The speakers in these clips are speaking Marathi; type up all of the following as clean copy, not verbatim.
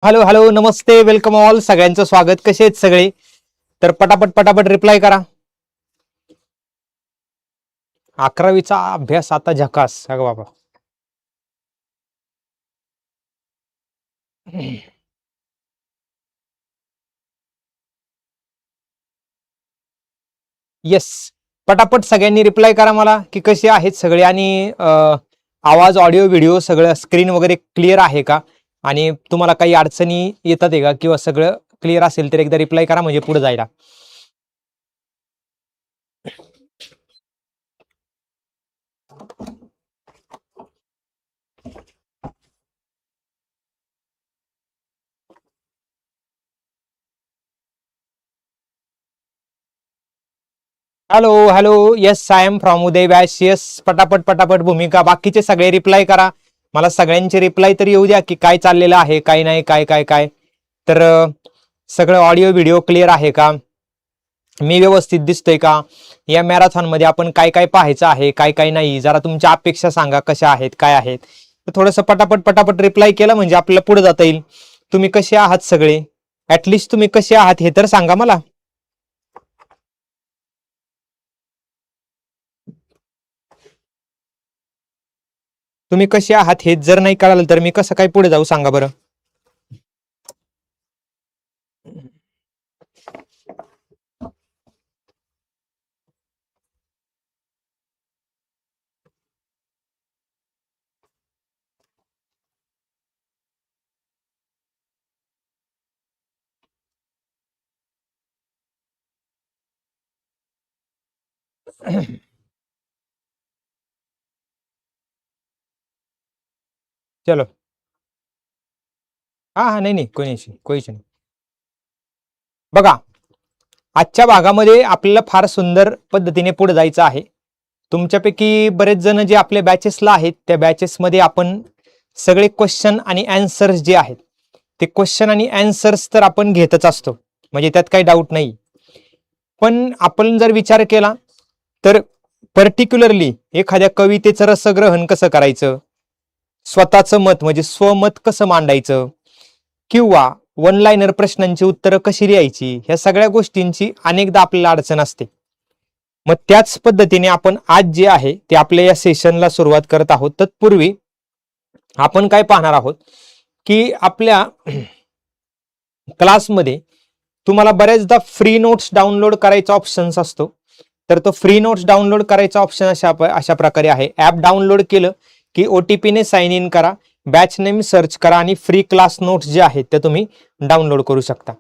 हॅलो हॅलो नमस्ते वेलकम ऑल सगळ्यांचं स्वागत. कसे आहेत सगळे? तर पटापट पटापट रिप्लाय करा. 11वीचा अभ्यास आता झकास. अगं बाबा येस, पटापट सगळ्यांनी रिप्लाय करा मला की कसे आहेत सगळे आणि आवाज ऑडिओ व्हिडिओ सगळं स्क्रीन वगैरे क्लिअर आहे का आणि तुम्हाला काही अडचणी येतात आहे का किंवा सगळं क्लिअर असेल तर एकदा रिप्लाय करा म्हणजे पुढे जायला. Hello hello yes I am from Uday batch. Yes, पटापट पटापट भूमिका बाकीचे सगळे रिप्लाय करा. मला सगळ्यांचे रिप्लाय तरी येऊ द्या की काय चाललेलं आहे काय नाही काय काय काय. तर सगळं ऑडिओ व्हिडिओ क्लिअर आहे का, मी व्यवस्थित दिसतोय का, या मॅरेथॉन मध्ये आपण काय काय पाहायचं आहे काय काय नाही, जरा तुमच्या अपेक्षा सांगा कशा आहेत काय आहेत. तर थोडंसं पटापट पटापट रिप्लाय केलं म्हणजे आपल्याला पुढे जाता येईल. तुम्ही कसे आहात सगळे, ऍटलिस्ट तुम्ही कसे आहात हे तर सांगा मला. तुम्ही कसे आहात हे जर नाही कळालं तर मी कसं काय पुढे जाऊ सांगा बरं. चलो. हा हा नाही नाही कोणीच नाही. बघा, आजच्या भागामध्ये आपल्याला फार सुंदर पद्धतीने पुढे जायचं आहे. तुमच्यापैकी बरेच जण जे आपल्या बॅचेसला आहेत त्या बॅचेसमध्ये आपण सगळे क्वेश्चन आणि अँसर्स जे आहेत ते क्वेश्चन आणि अँसर्स तर आपण घेतच असतो, म्हणजे त्यात काही डाऊट नाही. पण आपण जर विचार केला तर पर्टिक्युलरली एखाद्या कवितेचं रसग्रहण कसं करायचं, स्वतःचं मत म्हणजे स्वमत कसं मांडायचं, किंवा वन लाईनर प्रश्नांची उत्तरं कशी लिहायची, ह्या सगळ्या गोष्टींची अनेकदा आपल्याला अडचण असते. मग त्याच पद्धतीने आपण आज जे आहे ते आपल्या या सेशनला सुरुवात करत आहोत. तत्पूर्वी आपण काय पाहणार आहोत की आपल्या क्लासमध्ये तुम्हाला बऱ्याचदा फ्री नोट्स डाउनलोड करायचा ऑप्शन असतो. तर तो फ्री नोट्स डाउनलोड करायचा ऑप्शन अशा प्रकारे आहे. ऍप डाउनलोड केलं की OTP ने साइन इन करा, बॅच नेम सर्च करा आणि फ्री क्लास नोट्स जे आहेत ते तुम्ही डाउनलोड करू शकता.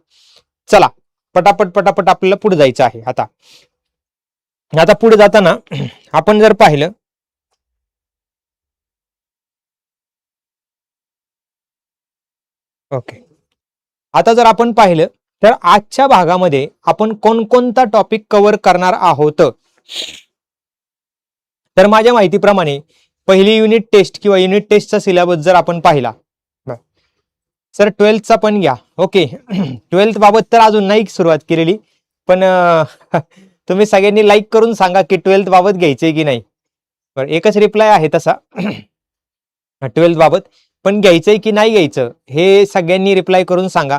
चला पटापट पटापट आपल्याला पुढे जायचं आहे. आता पुढे जाताना आपण जर पाहिलं, ओके, आता जर आपण पाहिलं तर आजच्या भागामध्ये आपण कोणकोणता टॉपिक कव्हर करणार आहोत. तर माझ्या माहितीप्रमाणे पहिली युनिट टेस्ट किंवा युनिट टेस्टचा सिलेबस जर आपण पाहिला, सर 12th पण घ्या. ओके 12th बाबत तर अजून नाही सुरुवात केलेली, पण तुम्ही सगळ्यांनी लाईक करून सांगा की 12th बाबत घ्यायचंय की नाही. बरं, एकच रिप्लाय आहे तसा 12th बाबत, पण घ्यायचंय की नाही घ्यायचं हे सगळ्यांनी रिप्लाय करून सांगा.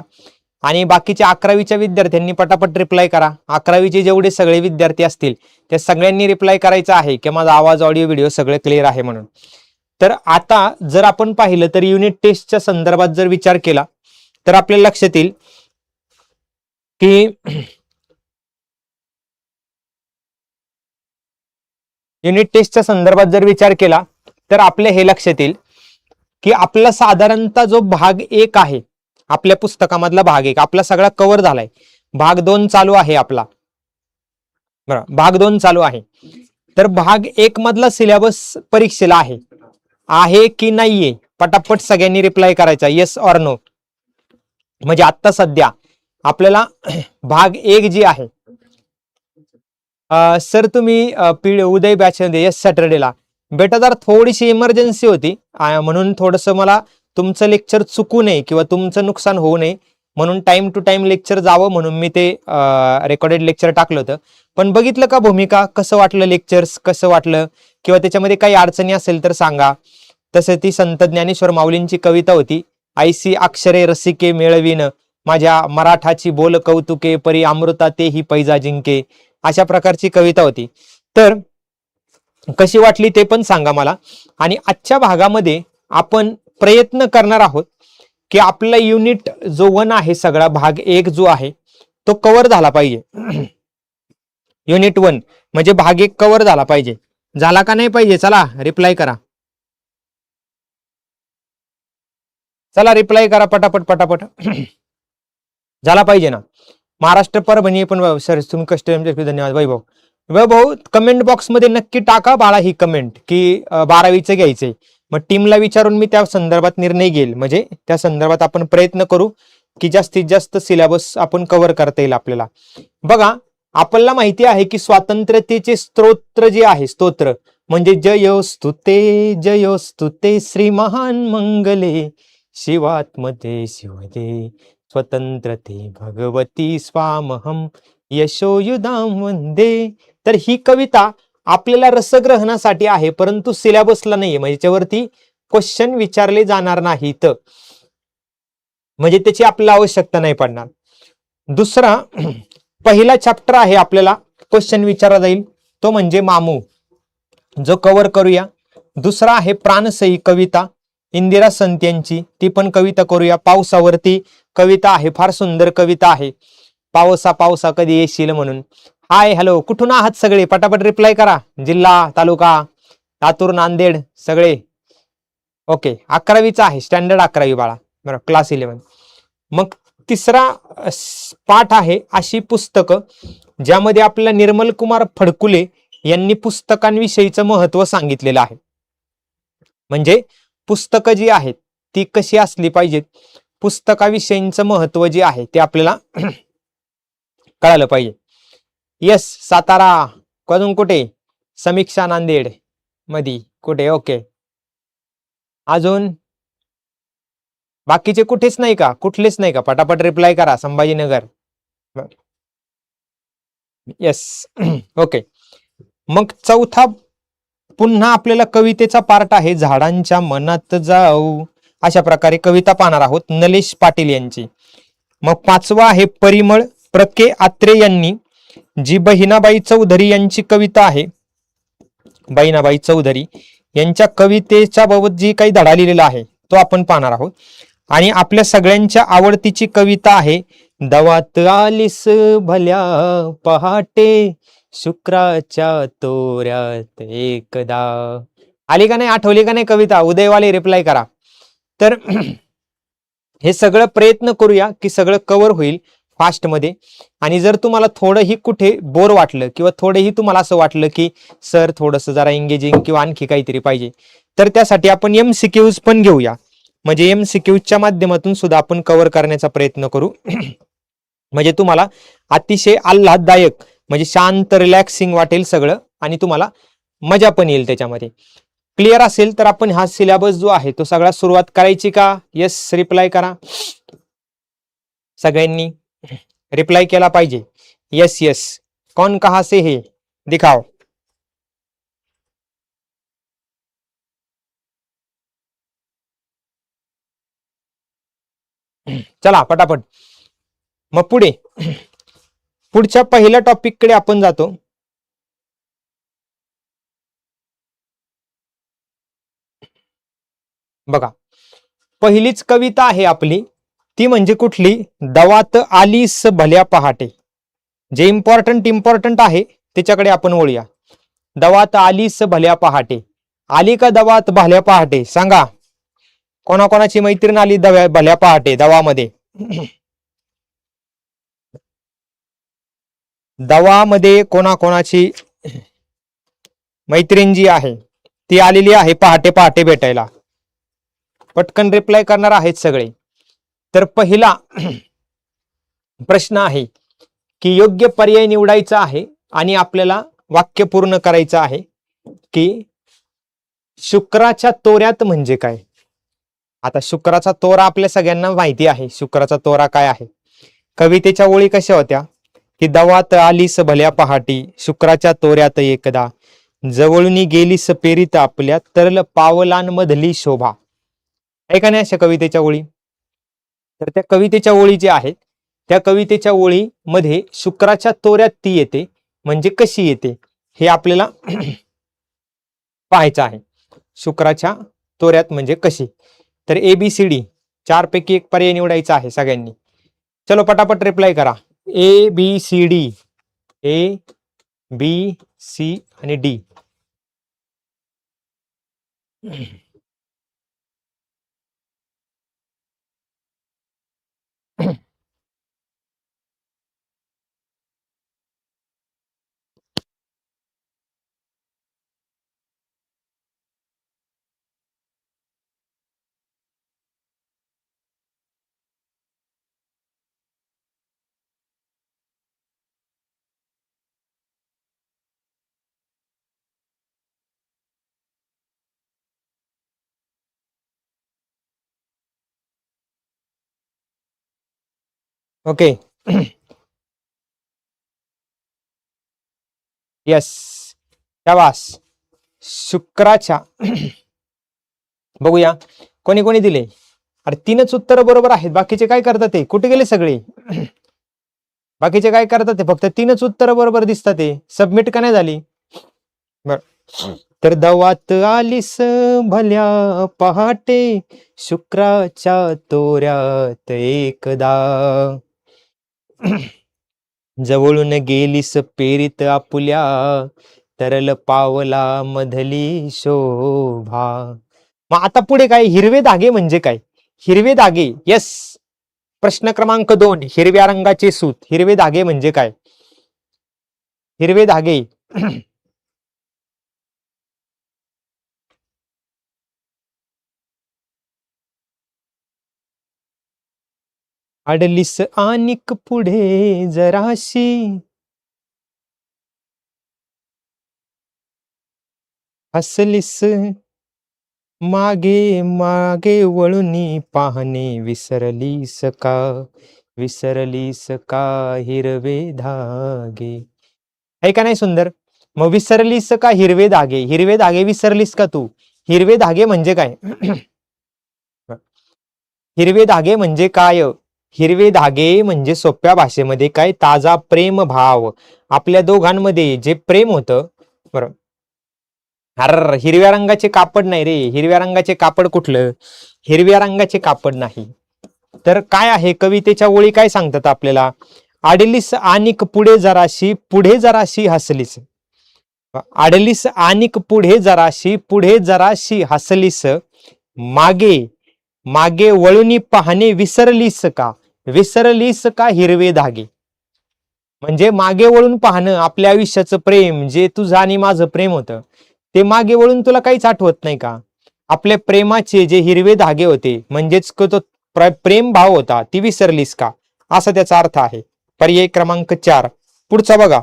आणि बाकीच्या 11वीच्या विद्यार्थ्यांनी पटापट रिप्लाय करा. 11वीचे जेवढे सगळे विद्यार्थी असतील त्या सगळ्यांनी रिप्लाय करायचा आहे की माझा आवाज ऑडिओ व्हिडिओ सगळे क्लिअर आहे म्हणून. तर आता जर आपण पाहिलं तर युनिट टेस्टच्या संदर्भात जर विचार केला तर आपल्याला लक्षात येईल की युनिट टेस्टच्या संदर्भात जर विचार केला तर आपल्या हे लक्षात येईल की आपला साधारणतः जो भाग 1 आहे आपल्या पुस्तकामधला भाग 1 आपला सगळा कव्हर झालाय. भाग 2 चालू आहे आपला. बरं, भाग 2 चालू आहे. तर भाग 1 मधला सिलेबस परीक्षेला आहे की नाहीये पटापट सगळ्यांनी रिप्लाय करायचा, येस ऑर नो. म्हणजे आता सध्या आपल्याला भाग 1 जी आहे, सर तुम्ही उदय बॅच मध्ये येस सॅटर्डेला बेटा जर थोडीशी इमर्जन्सी होती म्हणून थोडंसं मला तुमचं लेक्चर चुकू नये किंवा तुमचं नुकसान होऊ नये म्हणून टाइम टू टाइम लेक्चर जावं म्हणून मी ते रेकॉर्डेड लेक्चर टाकलं होतं. पण बघितलं का भूमिका, कसं वाटलं लेक्चर्स, कसं वाटलं, किंवा त्याच्यामध्ये काही अडचणी असेल तर सांगा. तसं ती संत ज्ञानेश्वर माऊलींची कविता होती ऐसी अक्षरे रसिके मिळविन, माझ्या मराठाची बोल कौतुके, परी अमृता तेही पैजा जिंके. अशा प्रकारची कविता होती. तर कशी वाटली ते पण सांगा मला. आणि आजच्या भागामध्ये आपण प्रयत्न करणार आहोत की आपला युनिट जो 1 आहे, सगळा भाग 1 जो आहे तो कव्हर झाला पाहिजे. युनिट 1 म्हणजे भाग 1 कव्हर झाला पाहिजे. झाला का नाही पाहिजे? चला रिप्लाय करा. चला रिप्लाय करा पटापट पटापट. झाला पाहिजे ना. महाराष्ट्र परभणी पण सर तुम्ही कस्टमर धन्यवाद वैभव. वैभव कमेंट बॉक्स मध्ये नक्की टाका बाळा ही कमेंट की 12वीचं घ्यायचंय. मग टीमला विचारून मी त्या संदर्भात निर्णय घेईल. म्हणजे त्या संदर्भात आपण प्रयत्न करू की जास्तीत जास्त सिलेबस आपण कव्हर करता येईल आपल्याला. बघा आपल्याला माहिती आहे की स्वातंत्र्यतेचे स्तोत्र जे आहे, स्तोत्र म्हणजे जयोस्तुते श्री महान मंगले शिवात्मते शिवदे स्वतंत्रते भगवती स्वामहम यशोयुधाम वंदे. तर ही कविता आपल्याला रसग्रहणासाठी आहे, परंतु सिलेबसला नाहीये. म्हणजे त्याच्यावरती क्वेश्चन विचारले जाणार नाहीत, म्हणजे त्याची आपल्याला आवश्यकता नाही पडणार. दुसरा पहिला चॅप्टर आहे आपल्याला क्वेश्चन विचारला जाईल तो म्हणजे मामू, जो कव्हर करूया. दुसरा आहे प्राणसई कविता इंदिरा संत यांची, ती पण कविता करूया. पावसावरती कविता आहे, फार सुंदर कविता आहे. पावसा पावसा कधी येशील म्हणून. हाय हॅलो, कुठून आहात सगळे? पटापट रिप्लाय करा. जिल्हा, तालुका, लातूर, नांदेड सगळे. ओके 11वीचा आहे, स्टँडर्ड 11वी बाळा, बरं क्लास 11. मग तिसरा पाठ आहे अशी पुस्तकं ज्यामध्ये आपल्याला निर्मल कुमार फडकुले यांनी पुस्तकांविषयीचं महत्व सांगितलेलं आहे. म्हणजे पुस्तकं जी आहेत ती कशी असली पाहिजेत, पुस्तकाविषयीचं महत्व जे आहे ते आपल्याला कळालं पाहिजे. यस सातारा कधून कुठे? समीक्षा नांदेड मधी कुठे? ओके. अजून बाकीचे कुठेच नाही का? कुठलेच नाही का? पटापट रिप्लाय करा. संभाजीनगर. Yes okay. मग चौथा पुन्हा आपल्याला कवितेचा पार्ट आहे झाडांच्या मनात जाऊ. अशा प्रकारे कविता पाहणार आहोत नलेश पाटील यांची. मग पाचवा आहे परिमळ प्रके आत्रे यांनी जी बहिणाबाई चौधरी यांची कविता आहे. बहिणाबाई चौधरी यांच्या कवितेच्या बाबत जी काही धडा लिहिलेला आहे तो आपण पाहणार आहोत. आणि आपल्या सगळ्यांच्या आवडतीची कविता आहे दवात आलीस भल्या पहाटे शुक्राच्या तोऱ्यात एकदा. आली का नाही? आठवली का नाही कविता? उदयवाले रिप्लाय करा. तर हे सगळं प्रयत्न करूया की सगळं कव्हर होईल फास्ट मध्ये. आणि जर तुम्हाला थोडंही कुठे बोर वाटलं किंवा थोडंही तुम्हाला असं वाटलं की सर थोडंसं जरा एंगेजिंग किंवा आणखी काहीतरी पाहिजे, तर त्यासाठी आपण MCQs पण घेऊया. म्हणजे MCQच्या माध्यमातून सुद्धा आपण कव्हर करण्याचा प्रयत्न करू. म्हणजे तुम्हाला अतिशय आल्हाददायक म्हणजे शांत रिलॅक्सिंग वाटेल सगळं आणि तुम्हाला मजा पण येईल त्याच्यामध्ये. क्लिअर असेल तर आपण हा सिलेबस जो आहे तो सगळा सुरुवात करायची का? यस रिप्लाय करा. सगळ्यांनी रिप्लाय केला पाहिजे. Yes yes. कौन कहां से है दिखाओ. चला पटापट. मग पुढे पुढच्या पहिल्या टॉपिक कडे आपण जातो. बघा पहिलीच कविता आहे आपली ती म्हणजे कुठली? दवात आलीस भल्या पहाटे. जे इम्पॉर्टंट आहे त्याच्याकडे आपण वळूया. दवात आलीस भल्या पहाटे. आली का दवात भल्या पहाटे? सांगा कोणाकोणाची मैत्रीण आली भल्या पहाटे दवामध्ये? दवामध्ये कोणाकोणाची मैत्रीण जी आहे ती आलेली आहे पहाटे पहाटे भेटायला? पटकन रिप्लाय करणार आहेत सगळे. तर पहिला प्रश्न आहे की योग्य पर्याय निवडायचा आहे आणि आपल्याला वाक्य पूर्ण करायचं आहे की शुक्राच्या तोऱ्यात म्हणजे काय. आता शुक्राचा तोरा आपल्या सगळ्यांना माहिती आहे. शुक्राचा तोरा काय आहे? कवितेच्या ओळी कशा होत्या की दवात आलीस भल्या पहाटी शुक्राच्या तोऱ्यात एकदा जवळून गेलीस पेरीत आपल्या तरल पावलांमधली शोभा. ऐका नाही अशा कवितेच्या ओळी? तर त्या कवितेच्या ओळी ज्या आहेत त्या कवितेच्या ओळीमध्ये शुक्राच्या तोऱ्यात ती येते, म्हणजे कशी येते हे आपल्याला पाहायचं आहे. शुक्राच्या तोऱ्यात म्हणजे कशी. तर ABCD 4 पैकी एक पर्याय निवडायचा आहे सगळ्यांनी. चलो पटापट रिप्लाय करा. ABCD, A, B, C आणि D. ओके. यस, शाबास. शुक्राच्या बघूया कोणी कोणी दिले. अरे 3च उत्तर बरोबर आहेत, बाकीचे काय करतात ते, कुठे गेले सगळे? बाकीचे काय करतात ते, फक्त 3च उत्तर बरोबर दिसतात ते. सबमिट का नाही झाली? बर, तर दवात आलीस भल्या पहाटे, शुक्राच्या तोऱ्यात एकदा, जवळून गेलीस पेरीत आपुल्या, तरल पावला मधली शोभा. मग आता पुढे काय, हिरवे धागे म्हणजे काय? हिरवे धागे, यस. प्रश्न क्रमांक 2, हिरव्या रंगाचे सूत. हिरवे धागे म्हणजे काय? हिरवे धागे अडलीस आणिक पुढे जराशी, हसलीस मागे मागे वळूनी पाहणे, विसरलीस का, विसरलीस का हिरवे धागे. आहे का नाही सुंदर? मग विसरलीस का हिरवे धागे, हिरवे धागे विसरलीस का तू? हिरवे धागे म्हणजे काय? हिरवे धागे म्हणजे काय? हिरवे धागे म्हणजे सोप्या भाषेमध्ये काय, ताजा प्रेम भाव. आपल्या दोघांमध्ये जे प्रेम होतं, बरोबर. अरे हिरव्या रंगाचे कापड नाही रे, हिरव्या रंगाचे कापड कुठलं? हिरव्या रंगाचे कापड नाही. तर काय आहे, कवितेच्या ओळी काय सांगतात आपल्याला? आडलीस आणिक पुढे जराशी, पुढे जराशी हसलीस. आडलीस आणिक पुढे जराशी हसलीस, मागे मागे वळूनी पाहणे, विसरलीस का, विसरलीस का हिरवे धागे. म्हणजे मागे वळून पाहणं, आपल्या आयुष्याचं प्रेम, जे तुझं आणि माझं प्रेम होतं, ते मागे वळून तुला काहीच आठवत नाही का? आपल्या प्रेमाचे जे हिरवे धागे होते, म्हणजेच तो प्रेम भाव होता, ती विसरलीस का, असा त्याचा अर्थ आहे. पर्याय क्रमांक 4 पुढचा बघा.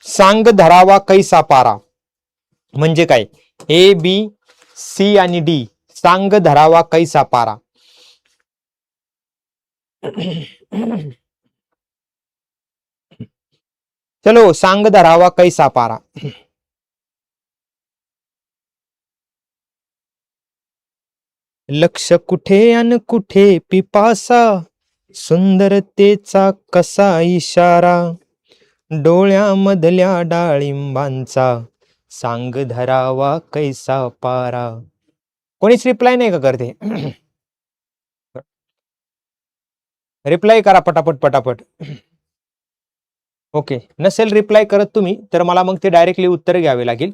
सांग धरावा कैसा पारा म्हणजे काय? A, B, C आणि D. सांग धरावा कैसा पारा. चलो, सांग धरावा कैसा पारा. लक्ष कुठे अन कुठे पिपासा, सुंदरतेचा कसा इशारा, डोळ्यामधल्या डाळिंबांचा, सांग धरावा कैसा पारा. कोणीच रिप्लाय नाही का करते? रिप्लाय करा पटापट पटापट. ओके, नसेल रिप्लाय करत तुम्ही तर मला मग ते डायरेक्टली उत्तर घ्यावे लागेल.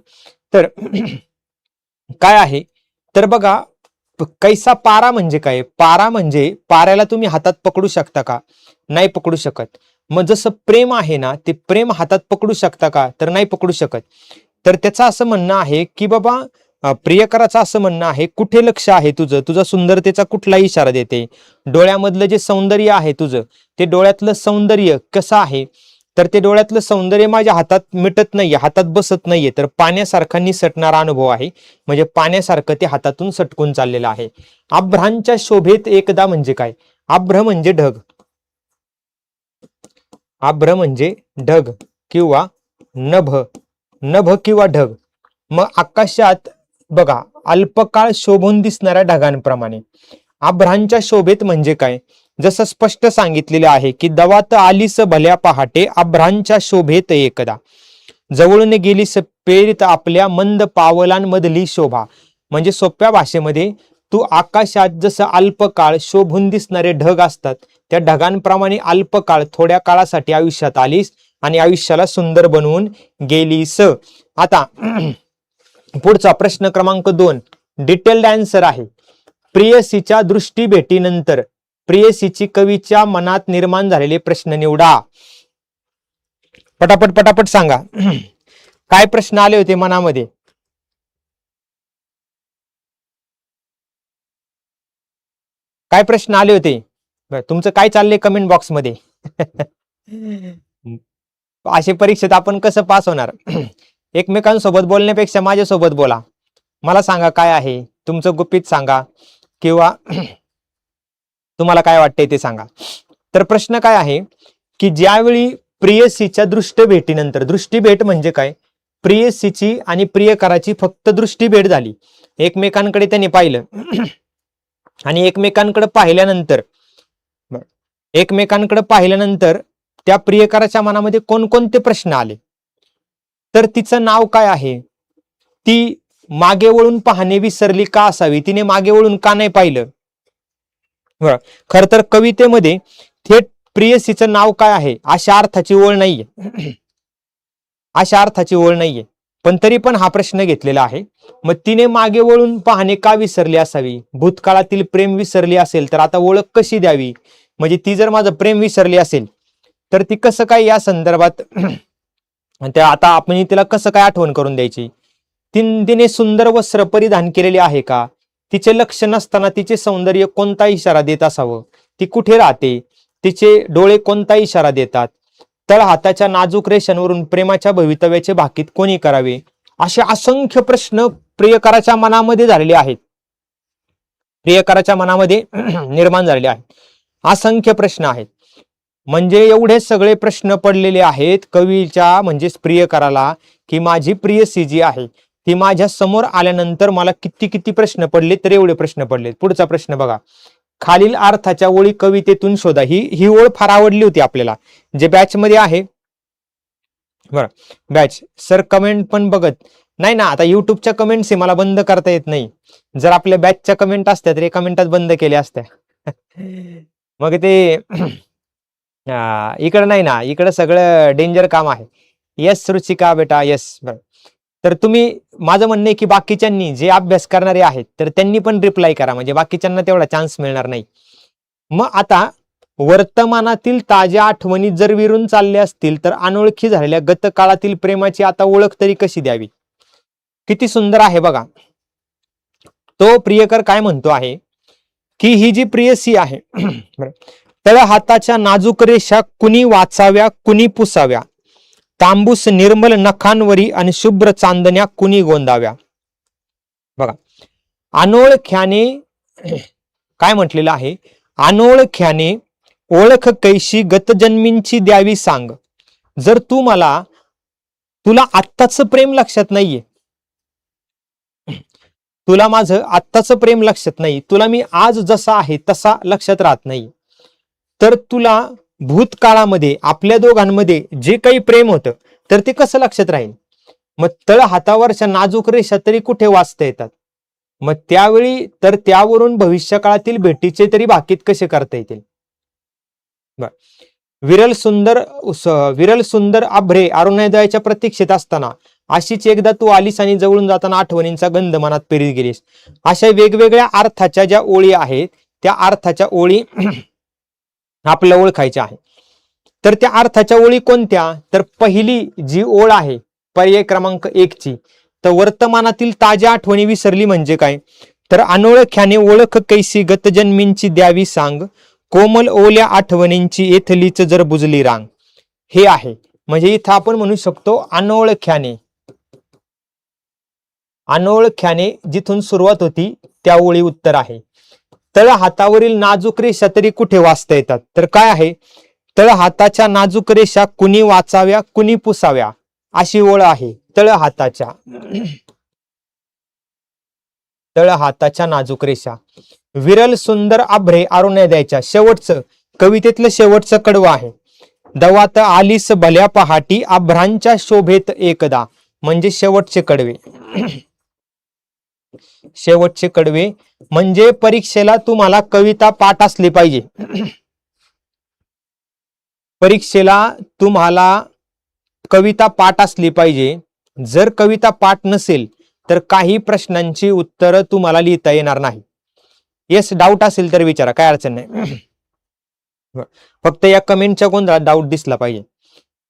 तर काय आहे, तर बघा, कैसा पारा म्हणजे काय? पारा म्हणजे, पाऱ्याला तुम्ही हातात पकडू शकता का? नाही पकडू शकत. मग जसं प्रेम आहे ना, ते प्रेम हातात पकडू शकता का? तर नाही पकडू शकत. तर त्याचं असं म्हणणं आहे की बाबा, प्रियकराचं असं म्हणणं आहे, कुठे लक्ष आहे तुझं, तुझा सुंदरतेचा कुठला इशारा देते, डोळ्यामधलं जे सौंदर्य आहे तुझं, ते डोळ्यातलं सौंदर्य कसं आहे, तर ते डोळ्यातलं सौंदर्य माझ्या हातात मिटत नाहीये, हातात बसत नाहीये, तर पाण्यासारखा निसटणारा अनुभव आहे. म्हणजे पाण्यासारखं ते हातातून सटकून चाललेलं आहे. आभ्रांच्या शोभेत एकदा म्हणजे काय? आभ्र म्हणजे ढग, आभ्र म्हणजे ढग किंवा नभ, नभ किंवा ढग. मग आकाशात बघा, अल्पकाळ शोभून दिसणाऱ्या ढगांप्रमाणे. आभ्रांच्या शोभेत म्हणजे काय? जसं स्पष्ट सांगितलेलं आहे की दवात आलीस भल्या पहाटे आभ्रांच्या शोभेत एकदा, जवळून गेलीस पेरीत आपल्या मंद पावलांमधली शोभा. म्हणजे सोप्या भाषेमध्ये तू आकाशात जसं अल्पकाळ शोभून दिसणारे ढग असतात त्या ढगांप्रमाणे अल्पकाळ थोड्या काळासाठी आयुष्यात आलीस आणि आयुष्याला सुंदर बनवून गेलीस. आता पुढचा प्रश्न क्रमांक 2 डिटेल्ड आन्सर आहे. प्रियसीच्या दृष्टी भेटीनंतर प्रियसीची कवीच्या मनात निर्माण झालेले प्रश्न निवडा. पटापट पटापट सांगा. काय प्रश्न आले होते मनामध्ये? काय प्रश्न आले होते? तुमचं काय चाललंय कमेंट बॉक्स मध्ये? अशा परीक्षेत आपण कसं पास होणार? एकमेकांसोबत बोलण्यापेक्षा माझ्यासोबत बोला. मला सांगा काय आहे तुमचं, गुपित सांगा किंवा तुम्हाला काय वाटतंय ते सांगा. तर प्रश्न काय आहे की ज्यावेळी प्रियसीच्या दृष्टी भेटीनंतर, दृष्टी भेट म्हणजे काय? प्रियसीची आणि प्रियकराची फक्त दृष्टी भेट झाली, एकमेकांकडे त्यांनी पाहिलं आणि एकमेकांकडे पाहिल्यानंतर त्या प्रियकराच्या मनामध्ये कोणकोणते प्रश्न आले? तर तिचं नाव काय आहे? ती मागे वळून पाहणे विसरली का असावी? तिने मागे वळून का नाही पाहिलं? खर तर कवितेमध्ये थेट प्रियसीचं नाव काय आहे अशा अर्थाची ओळ नाहीये, अशा अर्थाची ओळ नाहीये, पण तरी पण हा प्रश्न घेतलेला आहे. मग तिने मागे वळून पाहणे का विसरली असावी? भूतकाळातील प्रेम विसरली असेल तर आता ओळख कशी द्यावी? म्हणजे ती जर माझं प्रेम विसरली असेल तर ती कसं काय या संदर्भात त्या आता आपण तिला कसं काय आठवण करून द्यायची? तिने सुंदर वस्त्र परिधान केलेले आहे का? तिचे लक्ष नसताना तिचे सौंदर्य कोणता इशारा देत असावं? ती कुठे राहते? तिचे डोळे कोणता इशारा देतात? तळ हाताच्या नाजूक रेषांवरून प्रेमाच्या भवितव्याचे भाकीत कोणी करावे? असे असंख्य प्रश्न प्रियकराच्या मनामध्ये झालेले आहेत, प्रियकराच्या मनामध्ये निर्माण झालेले आहेत. असंख्य प्रश्न आहेत. म्हणजे एवढे सगळे प्रश्न पडलेले आहेत कवीच्या म्हणजे प्रियकराला की माझी प्रियसी जी आहे ती माझ्या समोर आल्यानंतर मला किती किती प्रश्न पडले, तर एवढे प्रश्न पडले. पुढचा प्रश्न बघा. खालील अर्थाच्या ओळी कवितेतून शोधा. ही ओळ फार आवडली होती आपल्याला, जे बॅच मध्ये आहे. बरं बॅच सर कमेंट पण बघत नाही ना, आता युट्यूबच्या कमेंट्स मला बंद करता येत नाही. जर आपल्या बॅचच्या कमेंट असत्या तर एका मिनिटात बंद केल्या असत्या. मग ते इकडं नाही ना, इकडं सगळं डेंजर काम आहे. यस रुचिका बेटा यस. बरं तर तुम्ही, माझं म्हणणं आहे की बाकीच्यांनी जे अभ्यास करणारे आहेत तर त्यांनी पण रिप्लाय करा, म्हणजे बाकीच्यांना तेवढा चान्स मिळणार नाही. मग आता वर्तमानातील ताज्या आठवणी जर विरून चालल्या असतील तर अनोळखी झालेल्या गतकाळातील प्रेमाची आता ओळख तरी कशी द्यावी? किती सुंदर आहे बघा. तो प्रियकर काय म्हणतो आहे की ही जी प्रियसी आहे तळ हाताच्या नाजूक रेषा कुणी वाचाव्या कुणी पुसाव्या, तांबूस निर्मल नखांवरी आणि शुभ्र चांदण्या कुणी गोंदाव्या. बघा अनोळख्याने काय म्हटलेलं आहे? अनोळख्याने ओळख कैशी गतजन्मींची द्यावी सांग. जर तुला आत्ताच प्रेम लक्षात नाहीये, तुला माझं आत्ताच प्रेम लक्षात नाही, तुला मी आज जसा आहे तसा लक्षात राहत नाही, तर तुला भूतकाळामध्ये आपल्या दोघांमध्ये जे काही प्रेम होतं तर ते कसं लक्षात राहील? मग तळ हातावरच्या नाजूक रेषा तरी कुठे वाचता येतात? मग त्यावेळी तर त्यावरून भविष्यकाळातील भेटीचे तरी भाकीत कसे करता येतील? विरल सुंदर आभ्रे अरुणोदयाच्या प्रतीक्षेत असताना अशीच एकदा तू आलीस आणि जवळून जाताना आठवणींचा गंध मनात पेरीत गेलीस. अशा वेगवेगळ्या अर्थाच्या ज्या ओळी आहेत त्या अर्थाच्या ओळी आपल्याला ओळखायच्या आहे. तर त्या अर्थाच्या ओळी कोणत्या? तर पहिली जी ओळ आहे पर्याय क्रमांक 1 ची, तर वर्तमानातील ताज्या आठवणी विसरली म्हणजे काय? तर अनोळख्याने ओळख कैसी गतजन्मींची द्यावी सांग, कोमल ओल्या आठवणींची येथलीच जर बुजली रांग. हे आहे. म्हणजे इथं आपण म्हणू शकतो अनोळख्याने जिथून सुरुवात होती त्या ओळी उत्तर आहे. तळ हातावरील नाजूक रेषा तरी कुठे वाचता येतात? तर काय आहे? तळ हाताच्या नाजूक रेषा कुणी वाचाव्या कुणी पुसाव्या अशी ओळ आहे. तळ हाताच्या नाजूक रेषा विरल सुंदर आभ्रे अरुणोदयाच्या शेवटचं कवितेतलं शेवटचं कडवं आहे. दवात आलीस भल्या पहाटी आभ्रांच्या शोभेत एकदा, म्हणजे शेवटचे कडवे. शेवटचे कडवे म्हणजे परीक्षेला तुम्हाला कविता पाठ असली पाहिजे. परीक्षेला तुम्हाला कविता पाठ असली पाहिजे. जर कविता पाठ नसेल तर काही प्रश्नांची उत्तरं तुम्हाला लिहिता येणार नाही. येस, डाऊट असेल तर विचारा, काय अडचण नाही. फक्त या कमेंटच्या गोंधळात डाऊट दिसला पाहिजे.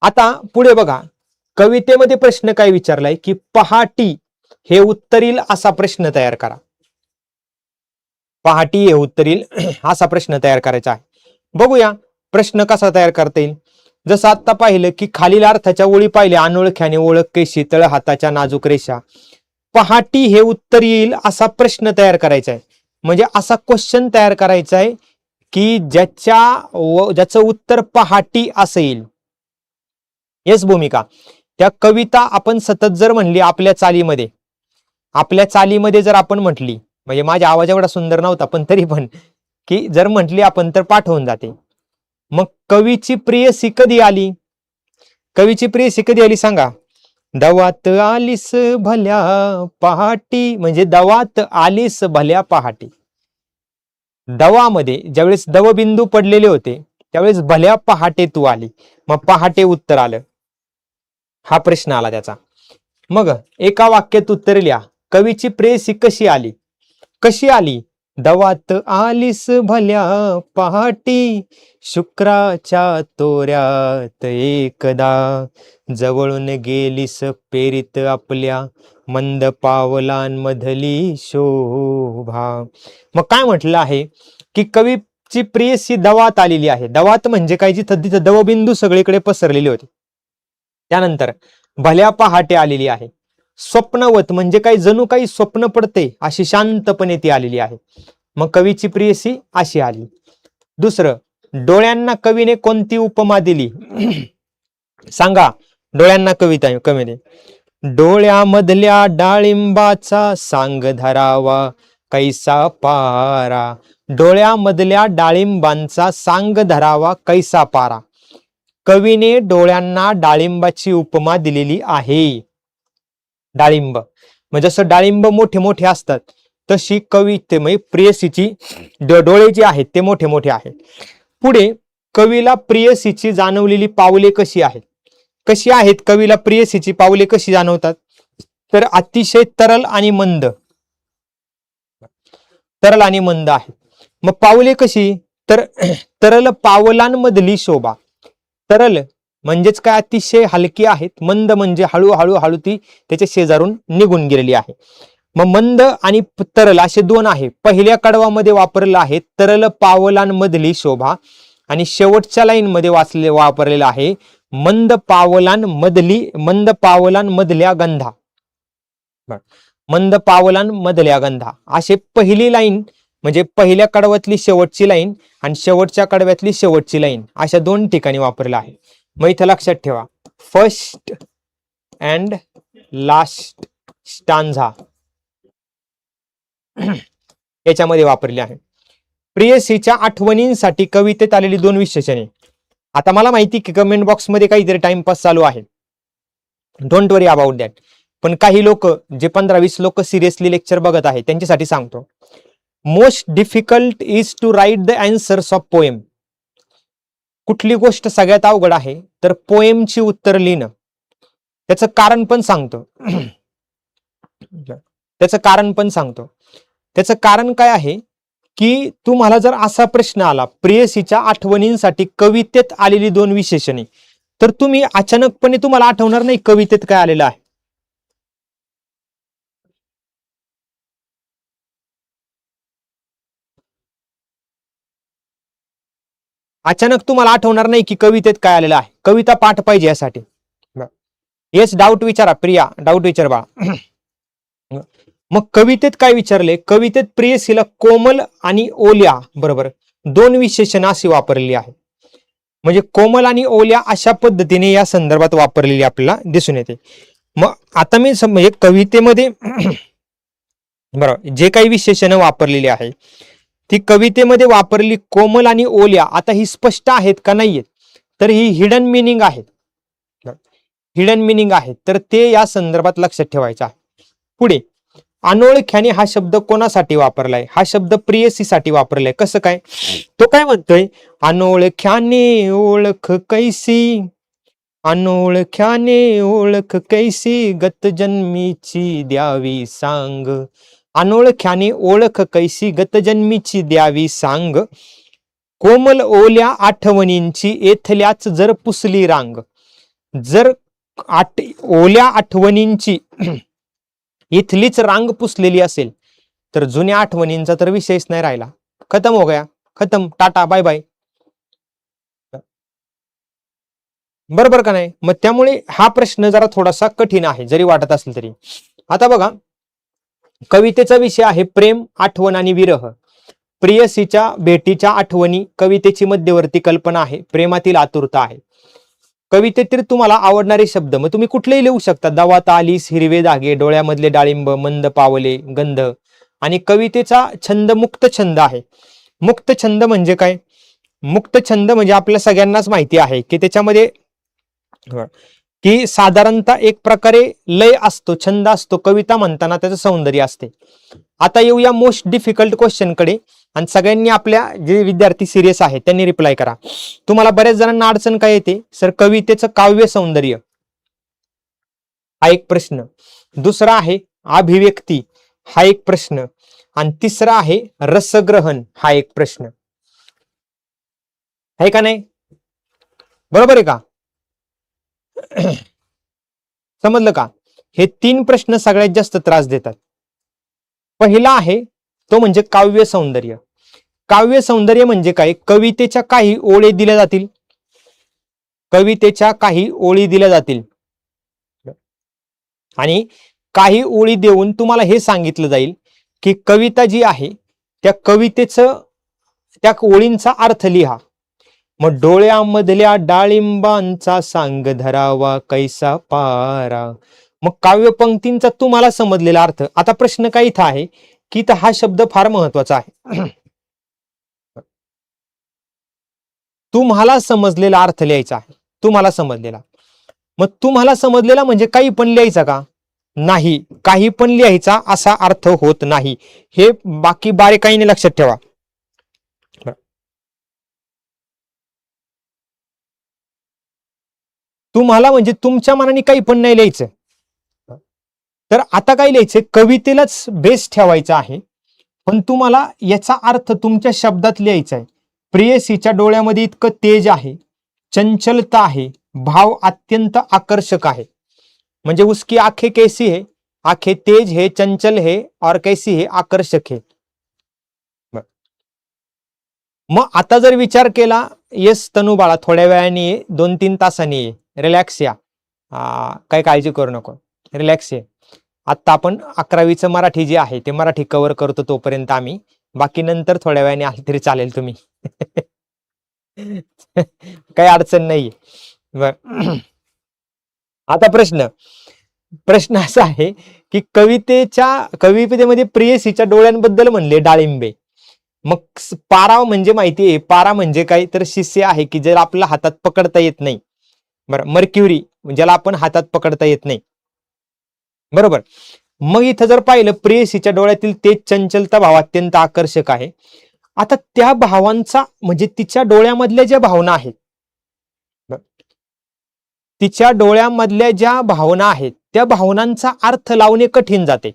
आता पुढे बघा, कवितेमध्ये प्रश्न काय विचारलाय की पहाटी हे उत्तर येईल असा प्रश्न तयार करा. पहाटी हे उत्तर येईल असा प्रश्न तयार करायचा आहे. बघूया प्रश्न कसा तयार करता येईल. जसं आता पाहिलं की खालील अर्थाच्या ओळी पाहिल्या, अनोळख्याने ओळख कैशी, तळ हाताच्या नाजूक रेषा. पहाटी हे उत्तर येईल असा प्रश्न तयार करायचा आहे. म्हणजे असा क्वेश्चन तयार करायचा आहे की ज्याचं उत्तर पहाटी असेल. येस भूमिका, त्या कविता आपण सतत जर म्हणली आपल्या चालीमध्ये जर आपण म्हटली, म्हणजे माझा आवाज एवढा सुंदर नव्हता पण तरी पण की जर म्हटली आपण तर पाठ होऊन जाते. मग कवीची प्रेयसी कधी आली? कवीची प्रेयसी कधी आली सांगा? दवात आलीस भल्या पहाटी, म्हणजे दवात आलीस भल्या पहाटी. दवामध्ये ज्यावेळेस दवबिंदू पडलेले होते त्यावेळेस भल्या पहाटे तू आली, मग पहाटे उत्तर आलं. हा प्रश्न आला त्याचा. मग एका वाक्यात उत्तर लिहा, कवीची प्रेयसी कशी आली? कशी आली? दवात आलीस भल्या पहाटी, शुक्राच्या तोऱ्यात एकदा, जवळून गेलीस पेरीत आपल्या, मंद पावलांमधली शोभा. मग काय म्हटलं आहे की कवीची प्रेयसी दवात आलेली आहे. दवात म्हणजे काय, जिथं दवबिंदू सगळीकडे पसरलेले होते. त्यानंतर भल्या पहाटे आलेली आहे. स्वप्नवत म्हणजे काही जणू काही स्वप्न पडते अशी शांतपणे ती आलेली आहे. मग कवीची प्रेयसी अशी आली. दुसरं, डोळ्यांना कवीने कोणती उपमा दिली? सांगा, डोळ्यांना कवीने डोळ्यामधल्या डाळिंबाचा सांग धरावा कैसा पारा. डोळ्यामधल्या डाळिंबांचा सांग धरावा कैसा पारा. कवीने डोळ्यांना डाळिंबाची उपमा दिलेली आहे. डाळिंब म्हणजे जसं डाळिंब मोठे मोठे असतात तशी कविते म्हणजे प्रेयसीची डोळे जे आहेत ते मोठे मोठे आहेत. पुढे कवीला प्रेयसीची जाणवलेली पावले कशी आहेत? कशी आहेत कवीला प्रेयसीची पावले कशी जाणवतात? तर अतिशय तरल आणि मंद आहेत. मग पावले कशी? तर तरल पावलांमधली शोभा. तरल म्हणजेच काय, अतिशय हलकी आहेत. मंद म्हणजे हळूहळू ती त्याच्या शेजारून निघून गेलेली आहे. मग मंद आणि तरल असे दोन आहे. पहिल्या कडवामध्ये वापरलेला आहे तरल पावलांमधली शोभा, आणि शेवटच्या लाईन मध्ये वापरलेला आहे मंद पावलांमधल्या गंधा. मंद पावलांमधल्या गंधा. असे पहिली लाईन म्हणजे पहिल्या कडव्यातली शेवटची लाईन आणि शेवटच्या कडव्यातली शेवटची लाईन अशा दोन ठिकाणी वापरलेला आहे. मग इथं लक्षात ठेवा, फर्स्ट अँड लास्ट स्टांझा याच्यामध्ये वापरले आहे. प्रेयसीच्या आठवणींसाठी कवितेत आलेली दोन विशेषणे. आता मला माहिती की कमेंट बॉक्स मध्ये काहीतरी टाइमपास चालू आहे, डोंट वरी अबाउट दॅट. पण काही लोक जे 15-20 लोक सिरियसली लेक्चर बघत आहेत त्यांच्यासाठी सांगतो. Most difficult is to write the answers of poem. कुठली गोष्ट सगळ्यात अवघड आहे? तर पोएमची उत्तर लिहिणं. त्याचं कारण पण सांगतो. त्याचं कारण काय आहे की तुम्हाला जर असा प्रश्न आला प्रेयसीच्या आठवणींसाठी कवितेत आलेली दोन विशेषणे, तर तुम्ही अचानकपणे तुम्हाला आठवणार नाही कवितेत काय आलेलं आहे. अचानक तुम्हाला आठवणार नाही की कवितेत काय आलेलं आहे. कविता पाठ पाहिजे यासाठी. येस, डाऊट विचारा प्रिया, डाऊट विचार बाळा. मग कवितेत काय विचारले? कवितेत प्रेयसीला कोमल आणि ओल्या बरोबर दोन विशेषण अशी वापरलेली आहे. म्हणजे कोमल आणि ओल्या अशा पद्धतीने या संदर्भात वापरलेली आपल्याला दिसून येते. मग आता मी म्हणजे कवितेमध्ये बरोबर जे काही विशेषण वापरलेली आहे ती कवितेमध्ये वापरली कोमल आणि ओल्या, आता ही स्पष्ट आहेत का नाहीयेत, तर ही हिडन मिनिंग आहेत. हिडन मिनिंग आहेत, तर ते या संदर्भात लक्षात ठेवायचं आहे. पुढे अनोळख्याने हा शब्द कोणासाठी वापरलाय? हा शब्द प्रियसीसाठी वापरलाय. कसं काय? तो काय म्हणतोय? अनोळख्याने ओळख कैसी, अनोळख्याने ओळख कैसी, गत जन्मीची द्यावी सांग. अनोळख्याने ओळख कैसी, गत जन्मीची द्यावी सांग. कोमल ओल्या आठवणींची येथल्याच जर पुसली रांग. जर ओल्या आठवणींची इथलीच रांग पुसलेली असेल तर जुन्या आठवणींचा तर विषयच नाही राहिला. खतम हो गया, खतम, टाटा बाय बाय. बरोबर का नाही? मग त्यामुळे हा प्रश्न जरा थोडासा कठीण आहे जरी वाटत असेल तरी. आता बघा, कवितेचा विषय आहे प्रेम, आठवण आणि विरह. प्रियसीच्या भेटीच्या आठवणी कवितेची मध्यवर्ती कल्पना आहे. प्रेमातील आतुरता आहे. कवितेतील तुम्हाला आवडणारे शब्द मग तुम्ही कुठलेही लिहू शकता. दवात आलीस, हिरवे धागे, डोळ्यामधले डाळिंब, मंद पावले, गंध. आणि कवितेचा छंद मुक्त छंद आहे. मुक्त छंद म्हणजे काय? मुक्त छंद म्हणजे आपल्या सगळ्यांनाच माहिती आहे की त्याच्यामध्ये की साधारणतः एक प्रकारे लय असतो, छंद असतो. कविता म्हणताना त्याचं सौंदर्य असते. आता येऊया मोस्ट डिफिकल्ट क्वेश्चन कडे, आणि सगळ्यांनी आपल्या जे विद्यार्थी सिरियस आहेत त्यांनी रिप्लाय करा. तुम्हाला बऱ्याच जणांना अडचण काय येते? सर कवितेचं काव्य सौंदर्य हा एक प्रश्न, दुसरा आहे अभिव्यक्ती हा एक प्रश्न, आणि तिसरा आहे रसग्रहण हा एक प्रश्न आहे का नाही? बरोबर आहे का? समजलं का? हे तीन प्रश्न सगळ्यात जास्त त्रास देतात. पहिला आहे तो म्हणजे काव्य सौंदर्य. काव्य सौंदर्य म्हणजे काय? कवितेच्या काही ओळी दिल्या जातील, कवितेच्या काही ओळी दिल्या जातील आणि काही ओळी देऊन तुम्हाला हे सांगितलं जाईल की कविता जी आहे त्या कवितेचं, त्या ओळींचा अर्थ लिहा. मग डोळ्यामधल्या डाळिंबांचा सांग धरावा कैसा पारा. मग काव्य पंक्तींचा तुम्हाला समजलेला अर्थ. आता प्रश्न काय इथं आहे की हा शब्द फार महत्वाचा आहे. तुम्हाला समजलेला अर्थ लिहायचा आहे, तुम्हाला समजलेला. मग तुम्हाला समजलेला म्हणजे काही पण लिहायचा का? नाही, काही पण लिहायचा असा अर्थ होत नाही. हे बाकी बारीकाईने लक्षात ठेवा. तुम्हाला म्हणजे तुमच्या मनाने काही पण नाही लिहायचं. तर आता काय लिहायचं? कवितेलाच बेस ठेवायचा आहे, पण तुम्हाला याचा अर्थ तुमच्या शब्दात लिहायचा आहे. प्रेयसीच्या डोळ्यामध्ये इतकं तेज आहे, चंचलता आहे, भाव अत्यंत आकर्षक आहे. म्हणजे उसकी आंखें कैसी है, आंखें तेज है, चंचल है और कैसी है, आकर्षक है. मग आता जर विचार केला, येस तनू बाळा थोड्या वेळाने 2-3 तासांनी ये, रिलॅक्स या, काही काळजी करू नको, रिलॅक्स ये. आता आपण 11वीचं मराठी जे आहे ते मराठी कव्हर करतो तोपर्यंत आम्ही, बाकी नंतर थोड्या वेळाने आले तरी चालेल तुम्ही. काही अडचण नाही. आता प्रश्न असा आहे की कवितेमध्ये प्रेयसीच्या डोळ्यांबद्दल म्हणले डाळिंबे. मग पारा म्हणजे माहिती आहे, पारा म्हणजे काय? तर शिष्य आहे की ज्याला आपल्या हातात पकडता येत नाही. बरं, मर्क्युरी ज्याला आपण हातात पकडता येत नाही. बरोबर. मग इथं जर पाहिलं प्रेयसीच्या डोळ्यातील तेज, चंचलता, भाव अत्यंत आकर्षक आहे. आता त्या भावांचा म्हणजे तिच्या डोळ्यामधल्या ज्या भावना आहेत, तिच्या डोळ्यामधल्या ज्या भावना आहेत त्या भावनांचा अर्थ लावणे कठीण जाते.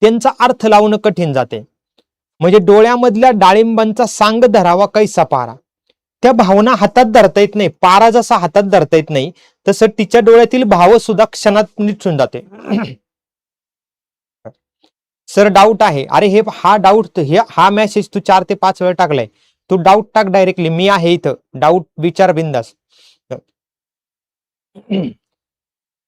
त्यांचा अर्थ लावणं कठीण जाते. म्हणजे डोळ्यामधल्या डाळिंबांचा सांग धरावा कैसा पारा. त्या भावना हातात धरता येत नाही. पारा जसा हातात धरता येत नाही तसं तिच्या डोळ्यातील भाव सुद्धा क्षणात निघून जाते. सर डाऊट आहे. अरे हा डाऊट, हा मेसेज तू 4 ते 5 वेळा टाकलाय. तू डाऊट टाक डायरेक्टली, मी आहे इथं, डाऊट विचार बिंदास.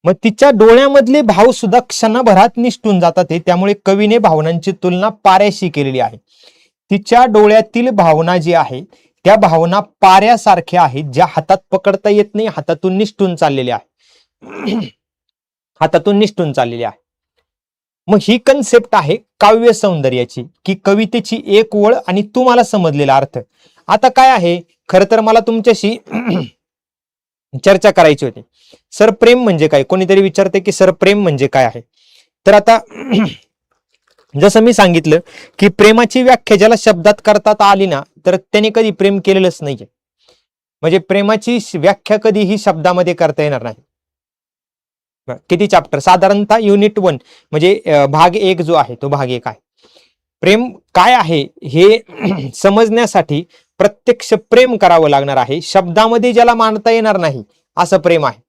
मग तिच्या डोळ्यामधले भाव सुद्धा क्षणभरात निष्ठून जातात. त्यामुळे कवीने भावनांची तुलना पाऱ्याशी केलेली आहे. तिच्या डोळ्यातील भावना जी आहे त्या भावना पाऱ्यासारख्या आहेत, ज्या हातात पकडता येत नाही, हातातून निष्ठून चाललेल्या आहेत. हातातून निष्ठून चाललेल्या आहे. मग ही कन्सेप्ट आहे काव्य सौंदर्याची, की कवितेची एक ओळ आणि तुम्हाला समजलेला अर्थ. आता काय आहे, खर तर मला तुमच्याशी चर्चा करायची होती. सर प्रेम म्हणजे काय, कोणीतरी विचारते की सर प्रेम म्हणजे काय आहे. तर आता जसं मी सांगितलं की प्रेमाची व्याख्या ज्याला शब्दात करता आली ना, तर त्याने कधी प्रेम केलेलंच नाहीये. म्हणजे प्रेमाची व्याख्या कधीही शब्दामध्ये करता येणार नाही. किती चॅप्टर, साधारणतः युनिट 1 म्हणजे भाग 1 जो आहे तो भाग 1 आहे. प्रेम काय आहे हे समजण्यासाठी प्रत्यक्ष प्रेम करावं लागणार आहे. शब्दामध्ये ज्याला मांडता येणार नाही असं प्रेम आहे,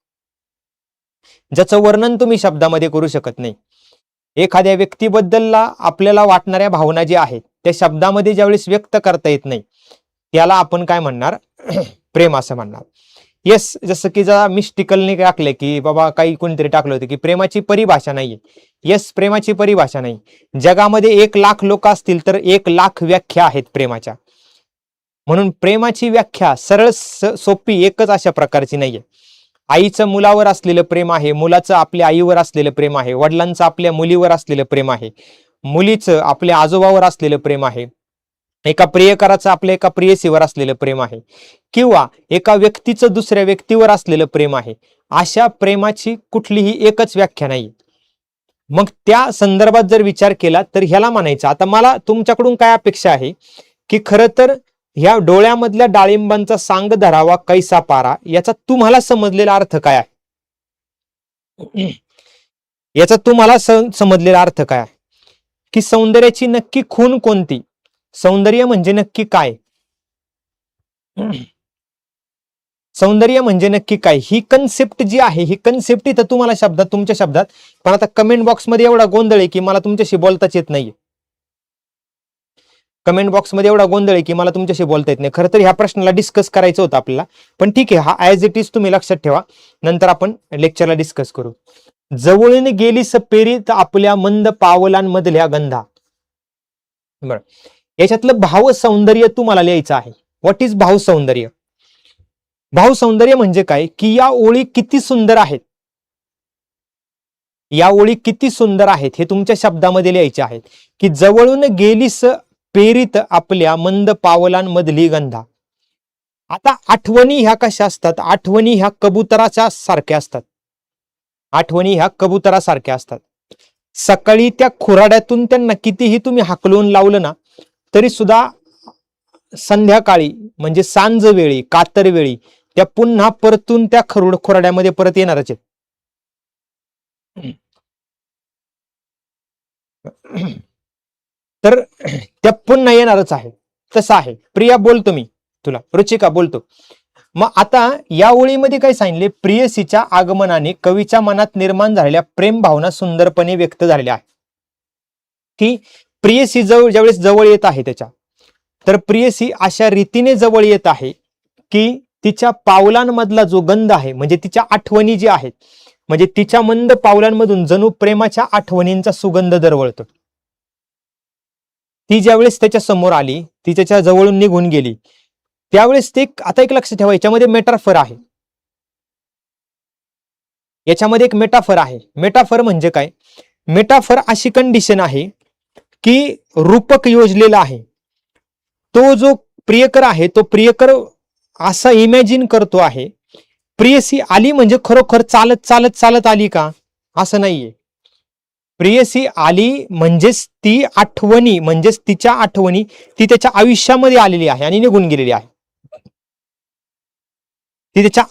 ज्याचं वर्णन तुम्ही शब्दामध्ये करू शकत नाही. एखाद्या व्यक्तीबद्दलला आपल्याला वाटणाऱ्या भावना ज्या आहेत त्या शब्दामध्ये ज्यावेळेस व्यक्त करता येत नाही, त्याला आपण काय म्हणणार प्रेम असं म्हणणार. येस, जसं की जरा मिस्टिकलने टाकले की बाबा काही कोणीतरी टाकलं होतं की प्रेमाची परिभाषा नाहीये. येस, प्रेमाची परिभाषा नाही. जगामध्ये 1,00,000 लोक असतील तर 1,00,000 व्याख्या आहेत प्रेमाच्या. म्हणून प्रेमाची व्याख्या सरळ सोपी एकच अशा प्रकारची नाहीये. आईचं मुलावर असलेलं प्रेम आहे, मुलाचं आपल्या आईवर असलेलं प्रेम आहे, वडिलांचं आपल्या मुलीवर असलेलं प्रेम आहे, मुलीचं आपल्या आजोबावर असलेलं प्रेम आहे, एका प्रियकराचं आपल्या एका प्रियसीवर असलेलं प्रेम आहे, किंवा एका व्यक्तीचं दुसऱ्या व्यक्तीवर असलेलं प्रेम आहे. अशा प्रेमाची कुठलीही एकच व्याख्या नाही. मग त्या संदर्भात जर विचार केला तर ह्याला म्हणायचं. आता मला तुमच्याकडून काय अपेक्षा आहे की खरं तर ह्या डोळ्यामधल्या डाळिंबांचा सांग धरावा कैसा पारा याचा तुम्हाला समजलेला अर्थ काय आहे, याचा तुम्हाला समजलेला अर्थ काय आहे, की सौंदर्याची नक्की खूण कोणती, सौंदर्य म्हणजे नक्की काय, सौंदर्य म्हणजे नक्की काय, ही कन्सेप्ट जी आहे ही कन्सेप्ट इथं तुम्हाला शब्दात, तुमच्या शब्दात. पण आता कमेंट बॉक्समध्ये एवढा गोंधळ आहे की मला तुमच्याशी बोलताच येत नाहीये. कमेंट बॉक्समध्ये एवढा गोंधळ आहे की मला तुमच्याशी बोलता येत नाही. खरं तर ह्या प्रश्नाला डिस्कस करायचं होतं आपल्याला, पण ठीक आहे, हा ॲज इट इज तुम्ही लक्षात ठेवा, नंतर आपण लेक्चरला डिस्कस करू. जवळून गेली सपेरीत आपल्या मंद पावलांमधल्या गंधा. बरं, याच्यातलं भाव सौंदर्य तुम्हाला लिहायचं आहे. व्हॉट इज भाव सौंदर्य? भाव सौंदर्य म्हणजे काय, की या ओळी किती सुंदर आहेत, या ओळी किती सुंदर आहेत हे तुमच्या शब्दामध्ये लिहायचे आहेत. की जवळून गेलीस पेरीत आपल्या मंद पावलांमधली गंधा. आता आठवणी ह्या कशा असतात, आठवणी ह्या कबुतराच्या सारख्या असतात, आठवणी ह्या कबुतरासारख्या असतात. सकाळी त्या खुराड्यातून त्यांना कितीही तुम्ही हाकलून लावलं ना तरी सुद्धा संध्याकाळी म्हणजे सांज वेळी, कातर वेळी त्या पुन्हा परतून त्या खुराड्यामध्ये परत येणारच आहेत. तर त्या पुन्हा येणारच आहे. तसं आहे. प्रिया बोलतो मी तुला, रुचिका बोलतो. मग आता या ओळीमध्ये काय सांगितले, प्रियसीच्या आगमनाने कवीच्या मनात निर्माण झालेल्या प्रेम भावना सुंदरपणे व्यक्त झालेल्या आहे. की प्रियसी ज्यावेळेस जवळ येत आहे त्याच्या, तर प्रियसी अशा रीतीने जवळ येत आहे की तिच्या पावलांमधला जो गंध आहे, म्हणजे तिच्या आठवणी जी आहेत, म्हणजे तिच्या मंद पावलांमधून जणू प्रेमाच्या आठवणींचा सुगंध दरवळतो. ती ज्यावेळेस त्याच्या समोर आली, ती त्याच्या जवळून निघून गेली, त्यावेळेस ते, आता एक लक्ष ठेवा, याच्यामध्ये मेटाफर आहे, याच्यामध्ये एक मेटाफर आहे. मेटाफर म्हणजे काय, मेटाफर अशी कंडिशन आहे की रूपक योजलेला आहे. तो जो प्रियकर आहे तो प्रियकर असा इमॅजिन करतो आहे, प्रियसी आली म्हणजे खरोखर चालत चालत चालत आली का, असं नाहीये. प्रियसी आली म्हणजेच ती आठवणी, म्हणजेच तिच्या आठवणी ती त्याच्या आयुष्यामध्ये आलेली आहे आणि निघून गेलेली आहे. ती त्याच्या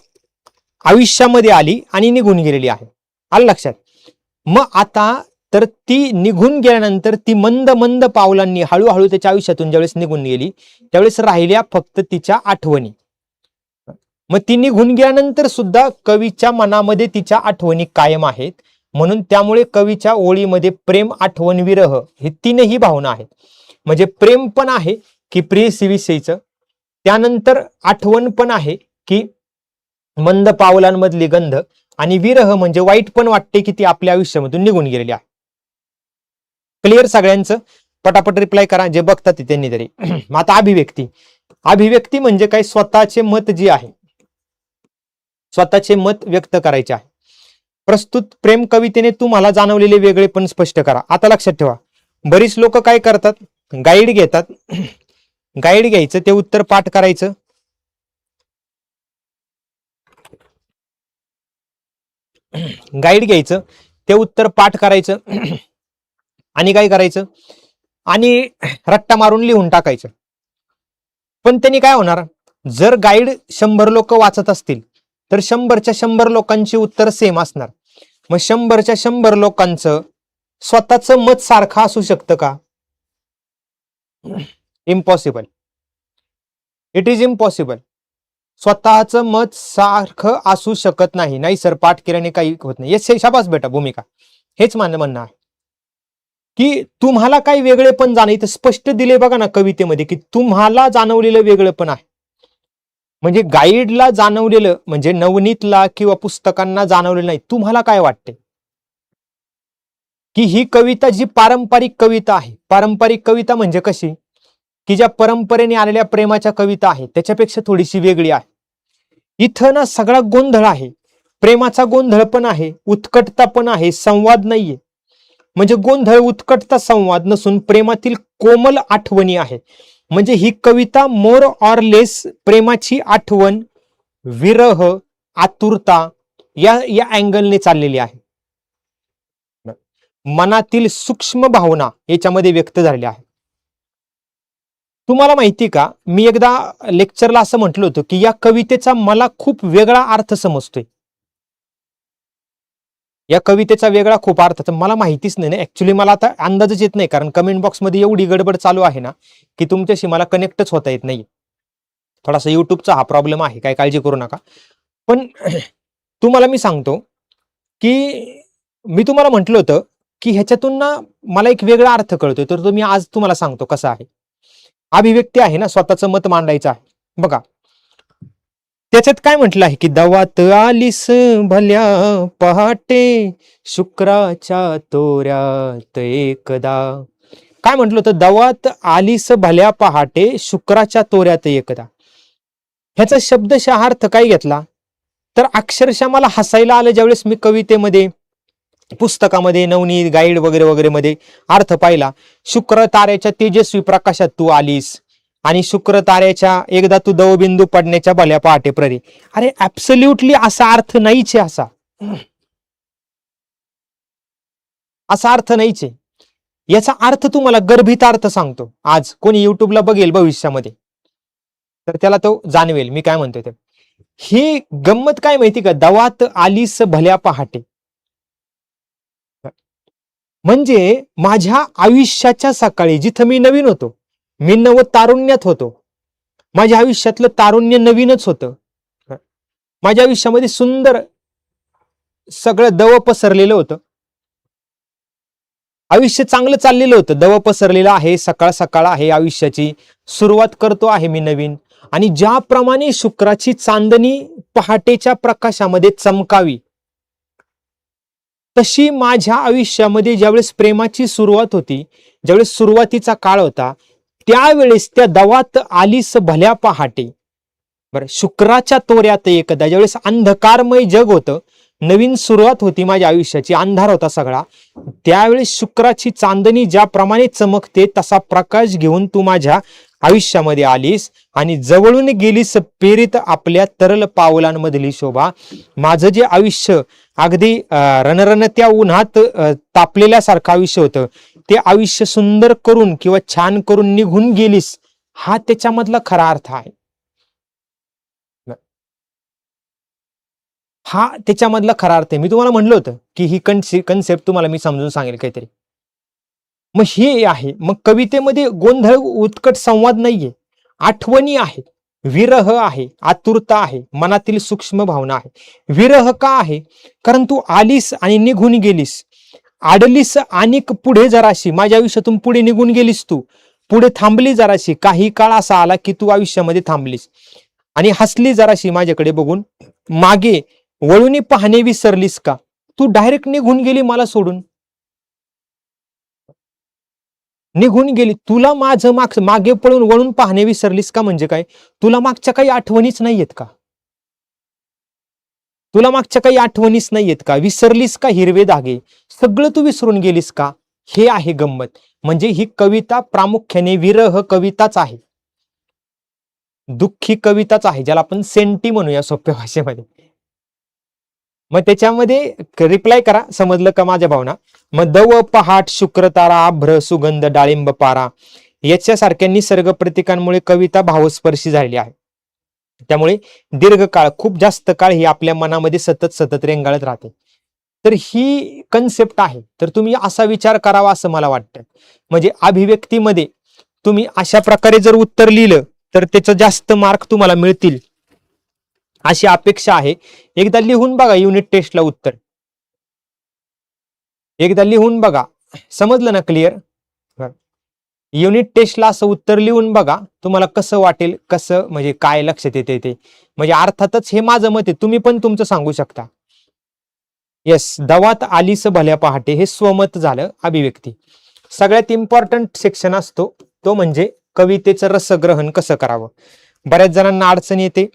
आयुष्यामध्ये आली आणि निघून गेलेली आहे. आलं लक्षात? मग आता तर ती निघून गेल्यानंतर ती मंद मंद पावलांनी हळूहळू त्याच्या आयुष्यातून ज्यावेळेस निघून गेली त्यावेळेस राहिल्या फक्त तिच्या आठवणी. मग ती निघून गेल्यानंतर सुद्धा कवीच्या मनामध्ये तिच्या आठवणी कायम आहेत. म्हणून त्यामुळे कवीच्या ओळीमध्ये प्रेम, आठवण, विरह हे तीनही भावना आहेत. म्हणजे प्रेम पण आहे की प्रेयसीविषयीचं, त्यानंतर आठवण पण आहे की मंद पावलांमधली गंध, आणि विरह म्हणजे वाईट पण वाटते की ती आपल्या आयुष्यामधून निघून गेलेली आहे. क्लिअर सगळ्यांचं? पटापट रिप्लाय करा जे बघतात त्यांनी तरी. आता अभिव्यक्ती, अभिव्यक्ती म्हणजे काय, स्वतःचे मत जे आहे, स्वतःचे मत व्यक्त करायचे आहे. प्रस्तुत प्रेम कवितेने तुम्हाला जाणवलेले वेगळेपण स्पष्ट करा. आता लक्षात ठेवा, बरीच लोक काय करतात, गाईड घेतात, गाईड घ्यायचं, ते उत्तर पाठ करायचं, गाईड घ्यायचं, ते उत्तर पाठ करायचं आणि काय करायचं, आणि रट्टा मारून लिहून टाकायचं. पण त्यांनी काय होणार, जर गाईड 100 लोक वाचत असतील तर 100च्या 100 लोकांची उत्तर सेम असणार. मग 100च्या 100 लोकांचं स्वतःच मत सारखं असू शकतं का? इम्पॉसिबल. It is impossible. स्वतःचं मत सारखं असू शकत नाही. नाही सर, पाठ केल्याने काही होत नाही. येस, शाबास बेटा, भूमिका. हेच माझं म्हणणं आहे की तुम्हाला काही वेगळे पण जाणं स्पष्ट दिले बघा ना कवितेमध्ये, की तुम्हाला जाणवलेलं वेगळं पण आहे. म्हणजे गाईडला जाणवलेलं, म्हणजे नवनीतला किंवा पुस्तकांना जाणवलेलं नाही. तुम्हाला काय वाटते की ही कविता जी पारंपरिक कविता आहे, पारंपरिक कविता म्हणजे कशी, की ज्या परंपरेने आलेल्या प्रेमाच्या कविता आहेत त्याच्यापेक्षा थोडीशी वेगळी आहे. इथं ना सगळा गोंधळ आहे, प्रेमाचा गोंधळ पण आहे, उत्कटता पण आहे, संवाद नाहीये. म्हणजे गोंधळ, उत्कटता, संवाद नसून प्रेमातील कोमल आठवणी आहे. म्हणजे ही कविता मोर ऑर लेस प्रेमाची आठवण, विरह, आतुरता या या अँगलने चाललेली आहे. मनातील सूक्ष्म भावना याच्यामध्ये व्यक्त झालेल्या आहे. तुम्हाला माहिती का, मी एकदा लेक्चरला असं म्हटलं होतं की या कवितेचा मला खूप वेगळा अर्थ समजतोय. या कवितेचा वेगळा खूप अर्थ, तर मला माहितीच नाही ना ऍक्च्युली, मला आता अंदाजच येत नाही, कारण कमेंट बॉक्समध्ये एवढी गडबड चालू आहे ना की तुमच्याशी मला कनेक्टच होता येत नाही. थोडासा युट्यूबचा हा प्रॉब्लेम आहे, काय काळजी करू नका. पण तुम्हाला मी सांगतो की मी तुम्हाला म्हटलं होतं की ह्याच्यातून ना मला एक वेगळा अर्थ कळतोय, तर तो मी आज तुम्हाला सांगतो कसा आहे. अभिव्यक्ती आहे ना, स्वतःचं मत मांडायचं आहे बघा. त्याच्यात काय म्हटलं आहे की दवात आलीस भल्या पहाटे, शुक्राच्या तोऱ्यात एकदा. काय म्हटलं होतं, दवात आलीस भल्या पहाटे, शुक्राच्या तोऱ्यात एकदा. ह्याचा शब्दशः अर्थ काय घेतला, तर अक्षरशः मला हसायला आलं ज्यावेळेस मी कवितेमध्ये, पुस्तकामध्ये, नवनीत, गाईड वगैरे वगैरे मध्ये अर्थ पाहिला. शुक्र ताऱ्याच्या तेजस्वी प्रकाशात तू आलीस, आणि शुक्र ताऱ्याच्या एकदा तू दवबिंदू पडण्याच्या भल्या पहाटे प्ररी. अरे ऍब्सोल्युटली असा अर्थ नाहीच आहे, असा अर्थ नाहीच आहे. याचा अर्थ तुम्हाला गर्भित अर्थ सांगतो. आज कोणी युट्यूबला बघेल भविष्यामध्ये तर त्याला तो जाणवेल मी काय म्हणतोय ते. ही गंमत काय माहिती का, दवात आलीस भल्या पहाटे, म्हणजे माझ्या आयुष्याच्या सकाळी जिथं मी नवीन होतो, मी नव तारुण्यात होतो, माझ्या आयुष्यातलं तारुण्य नवीनच होतं, माझ्या आयुष्यामध्ये सुंदर सगळं दव पसरलेलं होतं, आयुष्य चांगलं चाललेलं होतं, दव पसरलेलं आहे, सकाळ सकाळ आहे, आयुष्याची सुरुवात करतो आहे मी नवीन. आणि ज्याप्रमाणे शुक्राची चांदणी पहाटेच्या प्रकाशामध्ये चमकावी, तशी माझ्या आयुष्यामध्ये ज्यावेळेस प्रेमाची सुरुवात होती, ज्यावेळेस सुरुवातीचा काळ होता, त्यावेळेस त्या दवात आलीस भल्या पहाटे, बरं, शुक्राच्या तोऱ्यात एकदा, ज्यावेळेस अंधकारमय जग होतं, नवीन सुरुवात होती माझ्या आयुष्याची, अंधार होता सगळा, त्यावेळेस शुक्राची चांदणी ज्याप्रमाणे चमकते तसा प्रकाश घेऊन तू माझ्या आयुष्यामध्ये आलीस आणि जवळून गेलीस पेरीत आपल्या तरल पावलांमधली शोभा. माझं जे आयुष्य अगदी रणरणत्या उन्हात तापलेल्यासारखं आयुष्य होतं, ते आयुष्य सुंदर करून किंवा छान करून निघून गेलीस, हा त्याच्यामधला खरा अर्थ आहे. हा त्याच्यामधला खरा अर्थ आहे. मी तुम्हाला म्हणलं होतं की ही कन्सेप्ट तुम्हाला मी समजून सांगेल काहीतरी. मग हे आहे, मग कवितेमध्ये गोंधळ, उत्कट, संवाद नाहीये, आठवणी आहेत, विरह आहे, आतुरता आहे, मनातील सूक्ष्म भावना आहे. विरह का आहे, कारण तू आलीस आणि निघून गेलीस, आडलीस आणि पुढे जराशी, माझ्या आयुष्यातून पुढे निघून गेलीस, तू पुढे थांबली जराशी, काही काळ असा आला की तू आयुष्यामध्ये थांबलीस आणि हसली जराशी माझ्याकडे बघून, मागे वळून पाहणे विसरलीस का, तू डायरेक्ट निघून गेली मला सोडून, निघून गेली. तुला माझं मागे पळून वळून पाहणे विसरलीस का म्हणजे काय, तुला मागच्या काही आठवणीच नाहीयेत का? तुला मागच्या काही आठवणीच नाहीयेत का? विसरलीस का हिरवे धागे? सगळं तू विसरून गेलीस का? हे आहे गंमत. म्हणजे ही कविता प्रामुख्याने विरह कविताच आहे, दुःखी कविताच आहे, ज्याला आपण सेंटी म्हणूया सोप्या भाषेमध्ये. मग त्याच्यामध्ये रिप्लाय करा, समजलं का माझ्या भावना. मग दव पहाट शुक्रतारा आभ्र सुगंध डाळिंब पारा याच्यासारख्या निसर्ग प्रतीकांमुळे कविता भावस्पर्शी झालेली आहे. त्यामुळे दीर्घकाळ, खूप जास्त काळ ही आपल्या मनामध्ये सतत सतत रेंगाळत राहते. तर ही कन्सेप्ट आहे. तर तुम्ही असा विचार करावा असं मला वाटतं. म्हणजे अभिव्यक्तीमध्ये तुम्ही अशा प्रकारे जर उत्तर लिहिलं तर त्याचं जास्त मार्क तुम्हाला मिळतील अशी अपेक्षा आहे. एकदा लिहून बघा युनिट टेस्टला उत्तर, एकदा लिहून बघा. समजलं ना? क्लिअर? युनिट टेस्टला असं उत्तर लिहून बघा, तुम्हाला कसं वाटेल, कसं म्हणजे काय लक्षात येते ते. म्हणजे अर्थातच हे माझं मत आहे, तुम्ही पण तुमचं सांगू शकता. येस, दवात आलीस भल्या पहाटे हे स्वमत झालं अभिव्यक्ती. सगळ्यात इम्पॉर्टंट सेक्शन असतो तो म्हणजे कवितेचं रसग्रहण कसं करावं. बऱ्याच जणांना अडचण येते.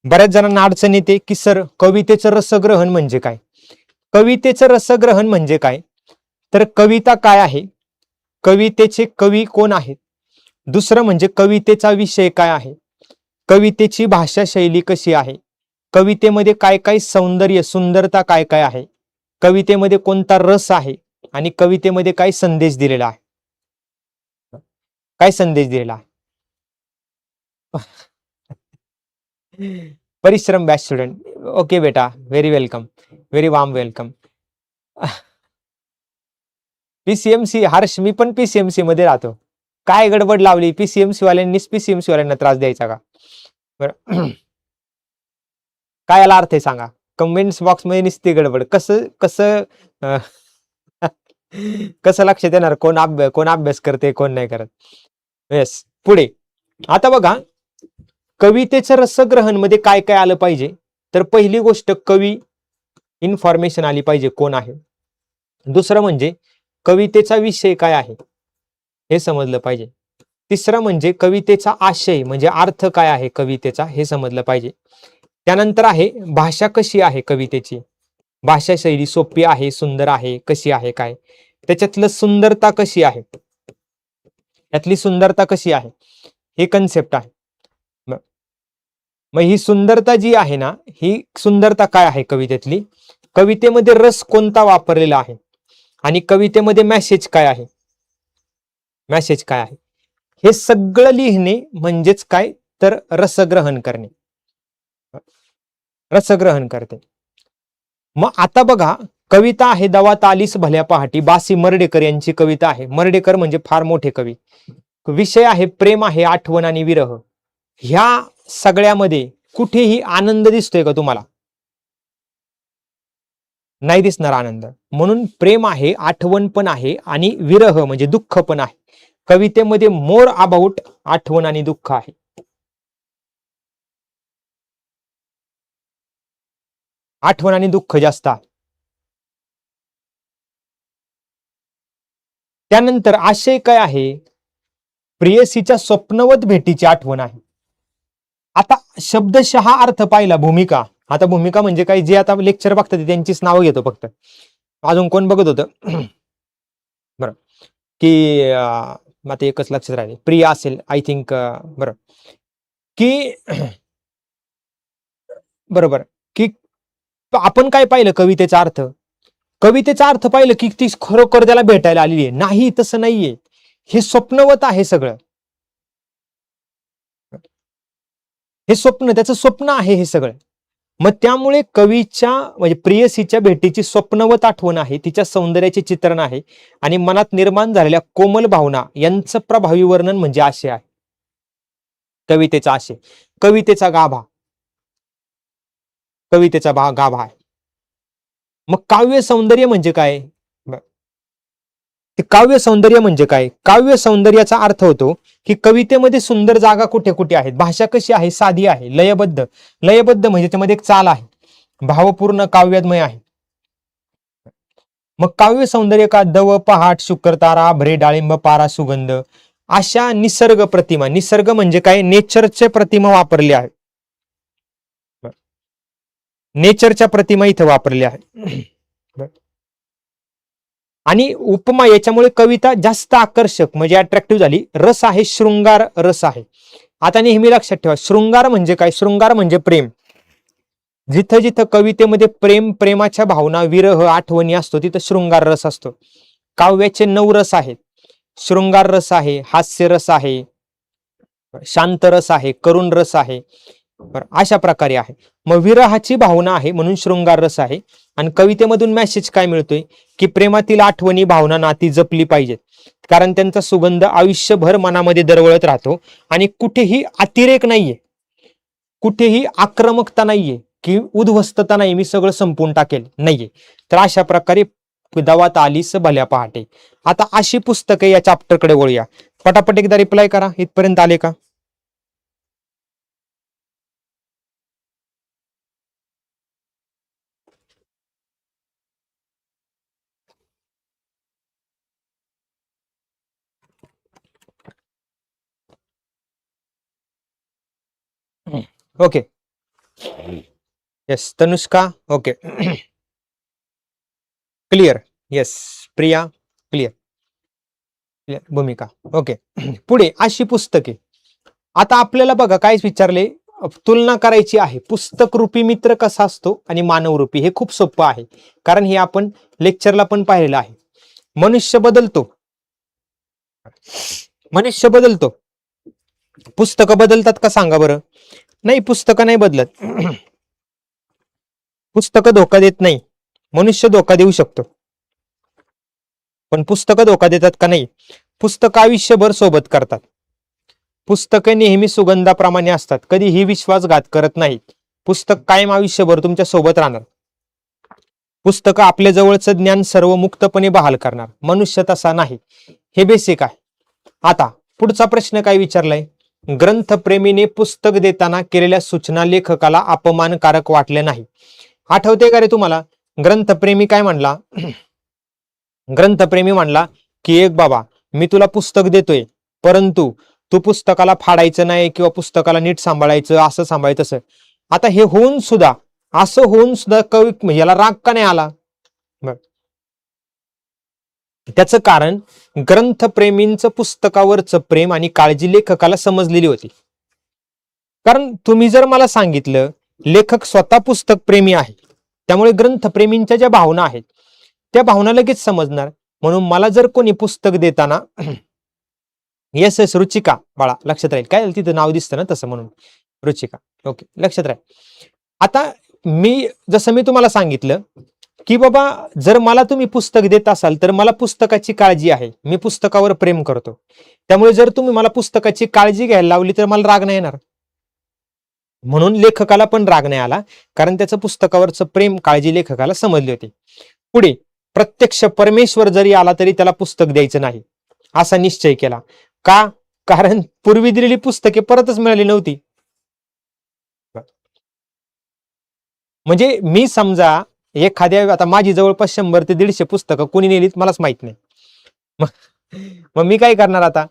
बऱ्याच जणांना अडचण येते की सर कवितेचं रसग्रहण म्हणजे काय? कवितेचं रसग्रहण म्हणजे काय? तर कविता काय आहे, कवितेचे कवी कोण आहेत, दुसरं म्हणजे कवितेचा विषय काय आहे, कवितेची भाषा शैली कशी आहे, कवितेमध्ये काय काय सौंदर्य सुंदरता काय काय आहे, कवितेमध्ये कोणता रस आहे आणि कवितेमध्ये काय संदेश दिलेला आहे. काय संदेश दिलेला आहे? Parishram batch student. ओके बेटा, very welcome, very warm welcome. PCMC Harsh, मी पण पीसीएमसी मध्ये राहतो. काय गडबड लावली? पीसीएमसी वाल्यांनीच पीसीएमसी वाल्यांना त्रास द्यायचा का? बरं. काय याला अर्थ आहे सांगा? कमेंट्स बॉक्स मध्ये निसती गडबड. कसं कसं कसं लक्षात येणार कोण अभ्यास करते कोण नाही करत? येस, पुढे आता बघा, कवितेचं रसग्रहण मध्ये काय काय आलं पाहिजे. तर पहिली गोष्ट कवी इन्फॉर्मेशन आली पाहिजे, कोण आहे. दुसरं म्हणजे कवितेचा विषय काय आहे हे समजलं पाहिजे. तिसरं म्हणजे कवितेचा आशय म्हणजे अर्थ काय आहे कवितेचा हे समजलं पाहिजे. त्यानंतर आहे भाषा कशी आहे कवितेची, भाषा शैली सोपी आहे, सुंदर आहे, कशी आहे, काय त्याच्यातलं सुंदरता कशी आहे, त्यातली सुंदरता कशी आहे, हे कन्सेप्ट आहे. मग ही सुंदरता जी आहे ना, ही सुंदरता काय आहे कवितेतली, कवितेमध्ये रस कोणता वापरलेला आहे आणि कवितेमध्ये मेसेज काय आहे, मेसेज काय आहे, हे सगळं लिहिणे म्हणजेच काय तर रसग्रहण करणे, रसग्रहण करते. मग आता बघा, कविता आहे दवात आलीस भल्या पहाटी, बासी मर्डेकर यांची कविता आहे. मर्डेकर म्हणजे फार मोठे कवी. विषय आहे प्रेम आहे, आठवण आणि विरह. ह्या सगळ्यामध्ये कुठेही आनंद दिसतोय का तुम्हाला? नाही दिसणार आनंद. म्हणून प्रेम आहे, आठवण पण आहे आणि विरह म्हणजे दुःख पण आहे. कवितेमध्ये मोर अबाउट आठवण आणि दुःख आहे. आठवण आणि दुःख जास्त आहे. त्यानंतर आशय काय आहे, प्रेयसीच्या स्वप्नवत भेटीची आठवण आहे. आता शब्दशः अर्थ पाहिला भूमिका. आता भूमिका म्हणजे काय, जे आता लेक्चर बघतात त्यांचीच नावं घेतो फक्त. अजून कोण बघत होतं? बरं, की आता एकच लक्षात राहिले, प्रिया असेल आय थिंक. बरं, की बरोबर, की आपण काय पाहिलं कवितेचा अर्थ, कवितेचा अर्थ पाहिलं की ती खरोखर त्याला भेटायला आलेली आहे. नाही, तसं नाहीये, हे स्वप्नवत आहे सगळं. हे स्वप्न, त्याचं स्वप्न आहे हे सगळं. मग त्यामुळे कवीच्या म्हणजे प्रेयसीच्या भेटीची स्वप्नवत आठवण आहे, तिच्या सौंदर्याचे चित्रण आहे आणि मनात निर्माण झालेल्या कोमल भावना यांचं प्रभावी वर्णन म्हणजे आशय आहे. कवितेचा आशय, कवितेचा गाभा, कवितेचा गाभा आहे. मग काव्य सौंदर्य म्हणजे काय? ते काव्य सौंदर्य म्हणजे काय? काव्य सौंदर्याचा अर्थ होतो की कवितेमध्ये सुंदर जागा कुठे कुठे आहेत, भाषा कशी आहे, साधी आहे, लयबद्ध. लयबद्ध म्हणजे त्यामध्ये एक चाल आहे, भावपूर्ण काव्यमय आहे. मग काव्य सौंदर्य का, दव पहाट शुक्रतारा भरे डाळिंब पारा सुगंध, अशा निसर्ग प्रतिमा, निसर्ग म्हणजे काय, नेचरचे प्रतिमा वापरली आहे, नेचरच्या प्रतिमा इथं वापरल्या आहे. आणि उपमा याच्यामुळे कविता जास्त आकर्षक म्हणजे अट्रॅक्टिव्ह झाली. रस आहे, शृंगार रस आहे. आता नेहमी लक्षात ठेवा, शृंगार म्हणजे काय, शृंगार म्हणजे प्रेम. जिथं जिथं कवितेमध्ये प्रेम, प्रेमाच्या भावना, विरह, आठवणी असतो तिथं शृंगार रस असतो. काव्याचे 9 रस आहेत. शृंगार रस आहे, हास्य रस आहे, शांत रस आहे, करुण रस आहे. अशा प्रकारे आहे. मग विरहाची भावना आहे म्हणून शृंगार रस आहे. आणि कवितेमधून मेसेज काय मिळतोय की प्रेमातील आठवणी, भावना, नाती जपली पाहिजेत, कारण त्यांचा सुगंध आयुष्यभर मनामध्ये दरवळत राहतो. आणि कुठेही अतिरेक नाहीये, कुठेही आक्रमकता नाहीये की उद्ध्वस्तता नाही, मी सगळं संपवून टाकेल, नाहीये. तर अशा प्रकारे दावात आलीस भल्या पहाटे. आता अशी पुस्तके या चॅप्टरकडे वळूया. पटापट एकदा रिप्लाय करा, इथपर्यंत आले का? Okay, yes. Tanushka, okay. Clear, yes. Priya, clear. भूमिका, ओके. पुढे अशी पुस्तके. आता आपल्याला बघा काय विचारले, तुलना करायची आहे. पुस्तक रूपी मित्र कसा असतो आणि मानव रूपी, हे खूप सोपं आहे, कारण हे आपण लेक्चरला पण पाहिलेलं आहे. मनुष्य बदलतो, मनुष्य बदलतो, पुस्तकं बदलतात का सांगा बरं? नाही, पुस्तकं नाही बदलत. पुस्तकं धोका देत नाही, मनुष्य धोका देऊ शकतो, पण पुस्तकं धोका देतात का? नाही. पुस्तकं आयुष्यभर सोबत करतात. पुस्तकं नेहमी सुगंधाप्रमाणे असतात, कधीही विश्वासघात करत नाहीत. पुस्तक कायम आयुष्यभर तुमच्या सोबत राहणार. पुस्तकं आपल्या जवळचं ज्ञान सर्व मुक्तपणे बहाल करणार, मनुष्य तसा नाही. हे बेसिक आहे. आता पुढचा प्रश्न काय विचारलाय, ग्रंथप्रेमीने पुस्तक देताना केलेल्या सूचना लेखकाला अपमानकारक वाटल्या नाही. आठवते का रे तुम्हाला? ग्रंथप्रेमी काय म्हणला? ग्रंथप्रेमी म्हणला की एक बाबा, मी तुला पुस्तक देतोय, परंतु तू पुस्तकाला फाडायचं नाही किंवा पुस्तकाला नीट सांभाळायचं, असं सांभाळायचं तसं. आता हे होऊन सुद्धा, असं होऊन सुद्धा कवी याला राग का नाही आला? त्याचं कारण ग्रंथप्रेमींचं पुस्तकावरचं प्रेम आणि काळजी लेखकाला समजलेली होती. कारण तुम्ही जर मला सांगितलं लेखक स्वतः पुस्तक प्रेमी आहे, त्यामुळे ग्रंथप्रेमींच्या ज्या भावना आहेत त्या भावना लगेच समजणार. म्हणून मला जर कोणी पुस्तक देताना येस येस रुचिका बाळा, लक्षात राहील काय तिथं नाव दिसतं ना तसं, म्हणून रुचिका, ओके, लक्षात राहील. आता जसं मी तुम्हाला सांगितलं की बाबा, जर मला तुम्ही पुस्तक देत असाल तर मला पुस्तकाची काळजी आहे, मी पुस्तकावर प्रेम करतो, त्यामुळे जर तुम्ही मला पुस्तकाची काळजी घ्यायला लावली तर मला राग नाही येणार. म्हणून लेखकाला पण राग नाही आला, कारण त्याचं पुस्तकावरचं प्रेम, काळजी लेखकाला समजली होती. पुढे प्रत्यक्ष परमेश्वर जरी आला तरी त्याला पुस्तक द्यायचं नाही असा निश्चय केला. का? कारण पूर्वी दिलेली पुस्तके परतच मिळाली नव्हती. म्हणजे मी समजा एखाद्या, आता माझी जवळपास 100 ते 150 पुस्तकं कोणी नेलीत मलाच माहित नाही. मग मी काय करणार आता?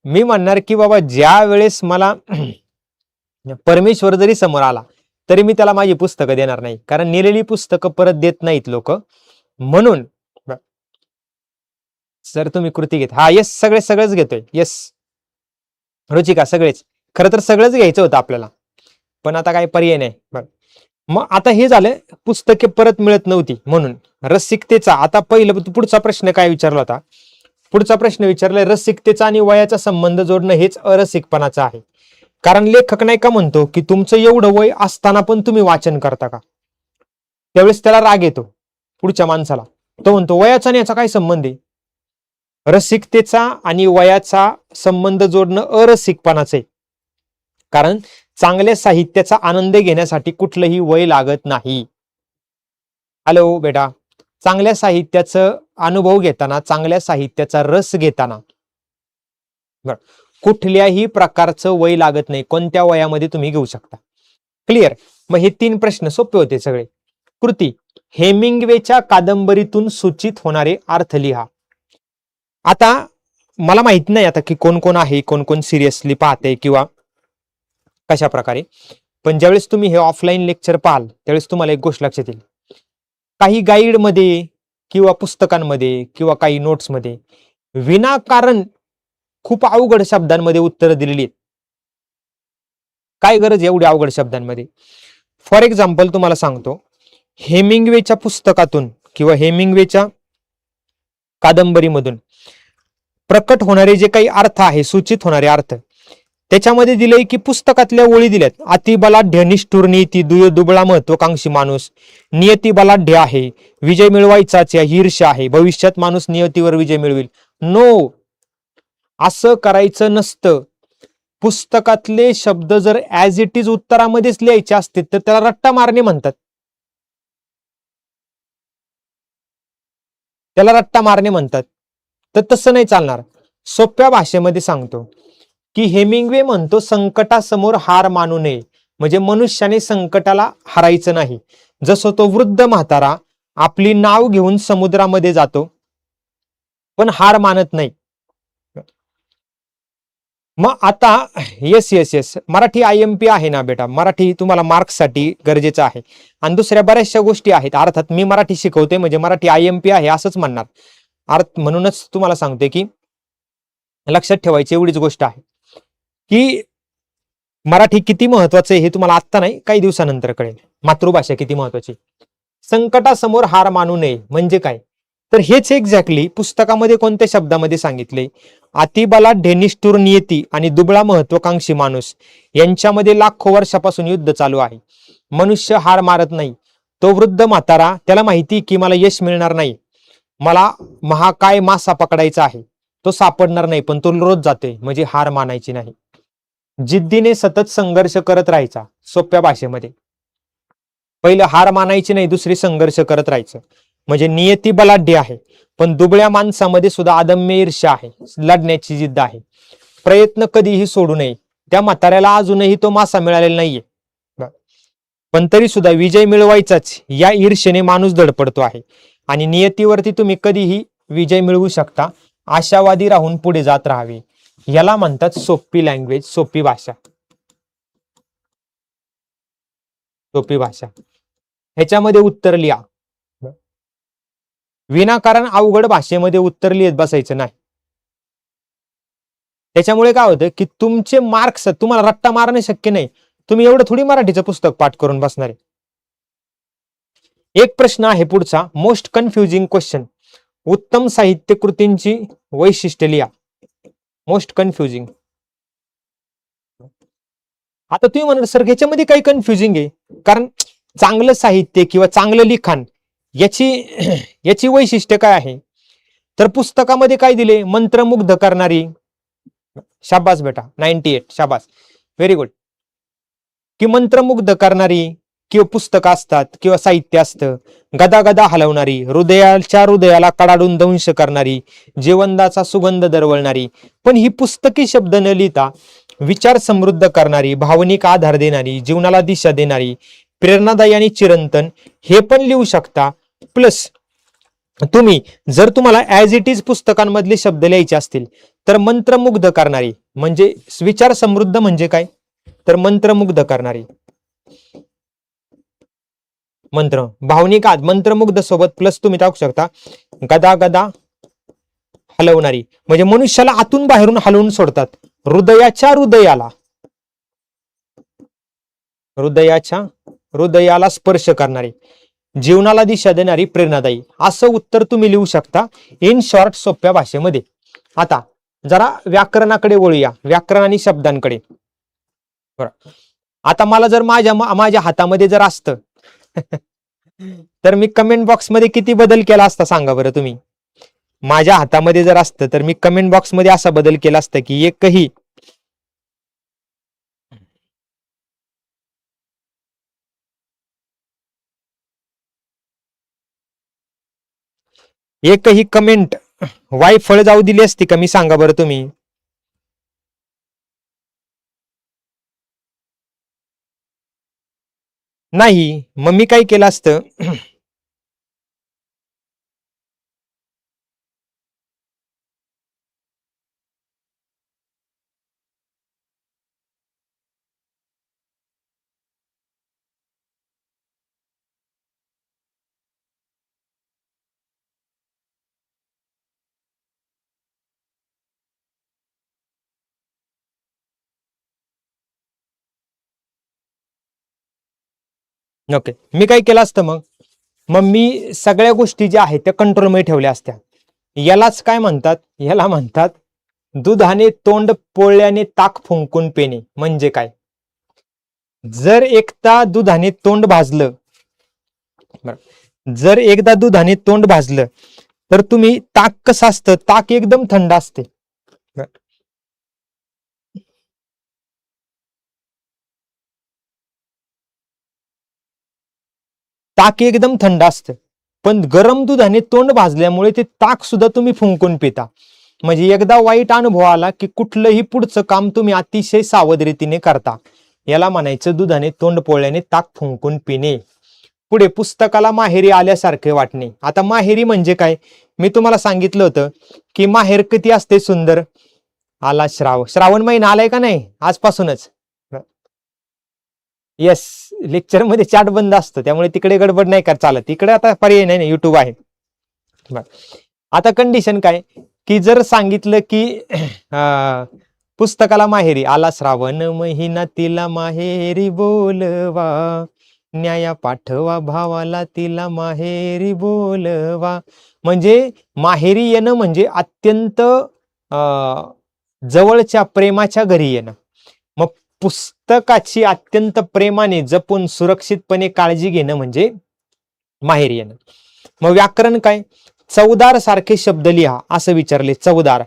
मी म्हणणार की बाबा, ज्या वेळेस मला परमेश्वर जरी समोर आला तरी मी त्याला माझी पुस्तकं देणार नाही, कारण नेलेली पुस्तकं परत देत नाहीत लोक. म्हणून सर तुम्ही कृती घेत, हा येस, सगळेच घेतोय, येस रुचिका, सगळेच. खरं तर सगळंच घ्यायचं होतं आपल्याला, पण आता काही पर्याय नाही. मग आता हे झालं, पुस्तके परत मिळत नव्हती म्हणून रसिकतेचा. आता पहिलं पुढचा प्रश्न काय विचारला होता? पुढचा प्रश्न विचारलाय, रसिकतेचा आणि वयाचा संबंध जोडणं हेच अरसिकपणाचं आहे. कारण लेखक नाही का म्हणतो की तुमचं एवढं वय असताना पण तुम्ही वाचन करता का? त्यावेळेस त्याला राग येतो पुढच्या माणसाला. तो म्हणतो वयाचा आणि याचा काय संबंध आहे? रसिकतेचा आणि वयाचा संबंध जोडणं अरसिकपणाचं आहे. कारण चांगल्या साहित्याचा आनंद घेण्यासाठी कुठलंही वय लागत नाही. हॅलो बेटा, चांगल्या साहित्याचा अनुभव घेताना, चांगल्या साहित्याचा रस घेताना कुठल्याही प्रकारचं वय लागत नाही. कोणत्या वयामध्ये तुम्ही घेऊ शकता. क्लिअर? मग हे 3 प्रश्न सोपे होते सगळे. कृती, हेमिंग्वेच्या कादंबरीतून सूचित होणारे अर्थ लिहा. आता मला माहित नाही आता की कोण कोण आहे, कोण कोण सिरियसली पाहते किंवा कशा प्रकारे, पण ज्यावेळेस तुम्ही हे ऑफलाईन लेक्चर पाहाल त्यावेळेस तुम्हाला एक गोष्ट लक्षात येईल, काही गाईडमध्ये किंवा पुस्तकांमध्ये किंवा काही नोट्समध्ये विनाकारण खूप अवघड शब्दांमध्ये उत्तरं दिलेली आहेत. काय गरज एवढी अवघड शब्दांमध्ये? फॉर एक्झाम्पल तुम्हाला सांगतो, हेमिंग्वेच्या पुस्तकातून किंवा हेमिंग्वेच्या कादंबरीमधून प्रकट होणारे जे काही अर्थ आहे, सूचित होणारे अर्थ, त्याच्यामध्ये दिलंय की पुस्तकातल्या ओळी दिल्यात, अति बलाढ्य, निष्ठुर, नीती, दुबळा, महत्वाकांक्षी माणूस, नियती बलाढ्य आहे, विजय मिळवायचाच ही ईर्ष्या आहे, भविष्यात माणूस नियतीवर विजय मिळवेल. नो, असं करायचं नसतं. पुस्तकातले शब्द जर ऍज इट इज उत्तरामध्येच लिहायचे असते तर त्याला रट्टा मारणे म्हणतात. त्याला रट्टा मारणे म्हणतात. तर तसं नाही चालणार. सोप्या भाषेमध्ये सांगतो की हेमिंग्वे म्हणतो, संकटासमोर हार मानू नये. म्हणजे मनुष्याने संकटाला हारायचं नाही. जसं तो वृद्ध म्हातारा आपली नाव घेऊन समुद्रामध्ये जातो पण हार मानत नाही. मग आता yes yes yes, Marathi IMP आहे ना बेटा, मराठी तुम्हाला मार्क्ससाठी गरजेचं आहे. आणि दुसऱ्या बऱ्याचशा गोष्टी आहेत. अर्थात मी मराठी शिकवते म्हणजे मराठी IMP आहे असंच म्हणणार. म्हणूनच तुम्हाला सांगते की लक्षात ठेवायची एवढीच गोष्ट आहे की मराठी किती महत्वाचं आहे हे तुम्हाला आत्ता नाही, काही दिवसानंतर कळेल. मातृभाषा किती महत्वाची. संकटासमोर हार मानू नये म्हणजे काय, तर हेच एक्झॅक्टली पुस्तकामध्ये कोणत्या शब्दामध्ये सांगितले, अतिबलाढ्य, निष्ठुर, नियती आणि दुबळा, महत्वाकांक्षी माणूस यांच्यामध्ये लाखो वर्षापासून युद्ध चालू आहे. मनुष्य हार मारत नाही. तो वृद्ध म्हातारा, त्याला माहिती की मला यश मिळणार नाही, मला महाकाय मासा पकडायचा आहे, तो सापडणार नाही, पण तो रोज जाते, म्हणजे हार मानायची नाही. जिद्दीने सतत संघर्ष करत राहायचा. सोप्या भाषेमध्ये पहिलं हार मानायची नाही, दुसरी संघर्ष करत राहायचं. म्हणजे नियती बलाढ्य आहे पण दुबळ्या माणसामध्ये सुद्धा अदम्य ईर्ष्या आहे, लढण्याची जिद्द आहे. प्रयत्न कधीही सोडू नये. त्या म्हाताऱ्याला अजूनही तो मासा मिळालेला नाहीये, पण तरी सुद्धा विजय मिळवायचाच या ईर्ष्येने माणूस धडपडतो आहे. आणि नियतीवरती तुम्ही कधीही विजय मिळवू शकता. आशावादी राहून पुढे जात राहावे. याला म्हणतात सोपी लँग्वेज, सोपी भाषा. सोपी भाषा. ह्याच्यामध्ये उत्तर लिहा. विनाकारण अवघड भाषेमध्ये उत्तर लिहित बसायचं नाही. त्याच्यामुळे काय होतं की तुमचे मार्क्स, तुम्हाला रट्टा मारणे शक्य नाही. तुम्ही एवढं थोडी मराठीचं पुस्तक पाठ करून बसणार आहे. एक प्रश्न आहे पुढचा, मोस्ट कन्फ्युजिंग क्वेश्चन. उत्तम साहित्य कृतींची वैशिष्ट्ये लिहा. Most confusing. आता तुम्ही म्हणाल सर ह्याच्यामध्ये काही कन्फ्युजिंग आहे, कारण चांगलं साहित्य किंवा चांगलं लिखाण याची याची वैशिष्ट्य काय आहे, तर पुस्तकामध्ये काय दिले, मंत्रमुग्ध करणारी. शाबास बेटा, 98, शाबास, व्हेरी गुड. की मंत्रमुग्ध करणारी किंवा पुस्तकं असतात किंवा साहित्य असतं, गदा गदा हलवणारी, हृदयाला कडाडून दंश करणारी, जेवंदाचा सुगंध दरवळणारी. पण ही पुस्तकी शब्द न लिहिता विचार समृद्ध करणारी, भावनिक आधार देणारी, जीवनाला दिशा देणारी, प्रेरणादायी आणि चिरंतन हे पण लिहू शकता. प्लस तुम्ही जर तुम्हाला ऍज इट इज पुस्तकांमधले शब्द लिहायचे असतील तर मंत्रमुग्ध करणारी, म्हणजे विचार समृद्ध म्हणजे काय, तर मंत्रमुग्ध करणारी, मंत्र भावनिक मंत्रमुग्ध सोबत प्लस तुम्ही टाकू शकता गदा गदा हलवणारी, म्हणजे मनुष्याला आतून बाहेरून हलवून सोडतात. हृदयाच्या हृदयाला स्पर्श करणारी, जीवनाला दिशा देणारी, प्रेरणादायी. असं उत्तर तुम्ही लिहू शकता इन शॉर्ट, सोप्या भाषेमध्ये. आता जरा व्याकरणाकडे वळूया, व्याकरण आणि शब्दांकडे. आता मला जर माझ्या हातामध्ये जर असतं तर मी कमेंट बॉक्स मध्ये किती बदल केला असता सांगा बरं तुम्ही. माझ्या हातामध्ये जर असतं तर मी कमेंट बॉक्स मध्ये असा बदल केला असता की एकही कमेंट वायफळ जाऊ दिली असती का मी, सांगा बरं तुम्ही. नाही. मग मी काय केलं असतं ओके, मी काय केलं असतं मग मग मी सगळ्या गोष्टी ज्या आहेत त्या कंट्रोलमध्ये ठेवल्या असत्या. यालाच काय म्हणतात, याला म्हणतात दुधाने तोंड पोळल्याने ताक फुंकून पेणे. म्हणजे काय, जर एकदा दुधाने तोंड भाजलं, जर एकदा दुधाने तोंड भाजलं तर तुम्ही ताक कसं असतं, ताक एकदम थंड असते. ताक एकदम थंड असतं, पण गरम दुधाने तोंड भाजल्यामुळे ते ताक सुद्धा तुम्ही फुंकून पिता. म्हणजे एकदा वाईट अनुभव आला की कुठलंही पुढचं काम तुम्ही अतिशय सावध रीतीने करता. याला म्हणायचं दुधाने तोंड पोळल्याने ताक फुंकून पिणे. पुढे पुस्तकाला माहेरी आल्यासारखे वाटणे. आता माहेरी म्हणजे काय, मी तुम्हाला सांगितलं होतं की माहेर किती असते सुंदर. आला श्रावण महिना आलाय का नाही आजपासूनच. येस, लेक्चर मध्ये चॅट बंद असतं त्यामुळे तिकडे गडबड नाही कर चालत. तिकडे आता पर्याय नाही, युट्यूब आहे. आता कंडिशन काय की जर सांगितलं की पुस्तकाला माहेरी आला श्रावण महिना तिला माहेरी बोलवा, न्याया पाठवा भावाला तिला माहेरी बोलवा. म्हणजे माहेरी येणं म्हणजे अत्यंत जवळच्या प्रेमाच्या घरी येणं. मग पुस्तकाची अत्यंत प्रेमाने जपून सुरक्षितपणे काळजी घेणं म्हणजे माहेरी येणं. मग व्याकरण काय, चवदार सारखे शब्द लिहा असं विचारले. चवदार,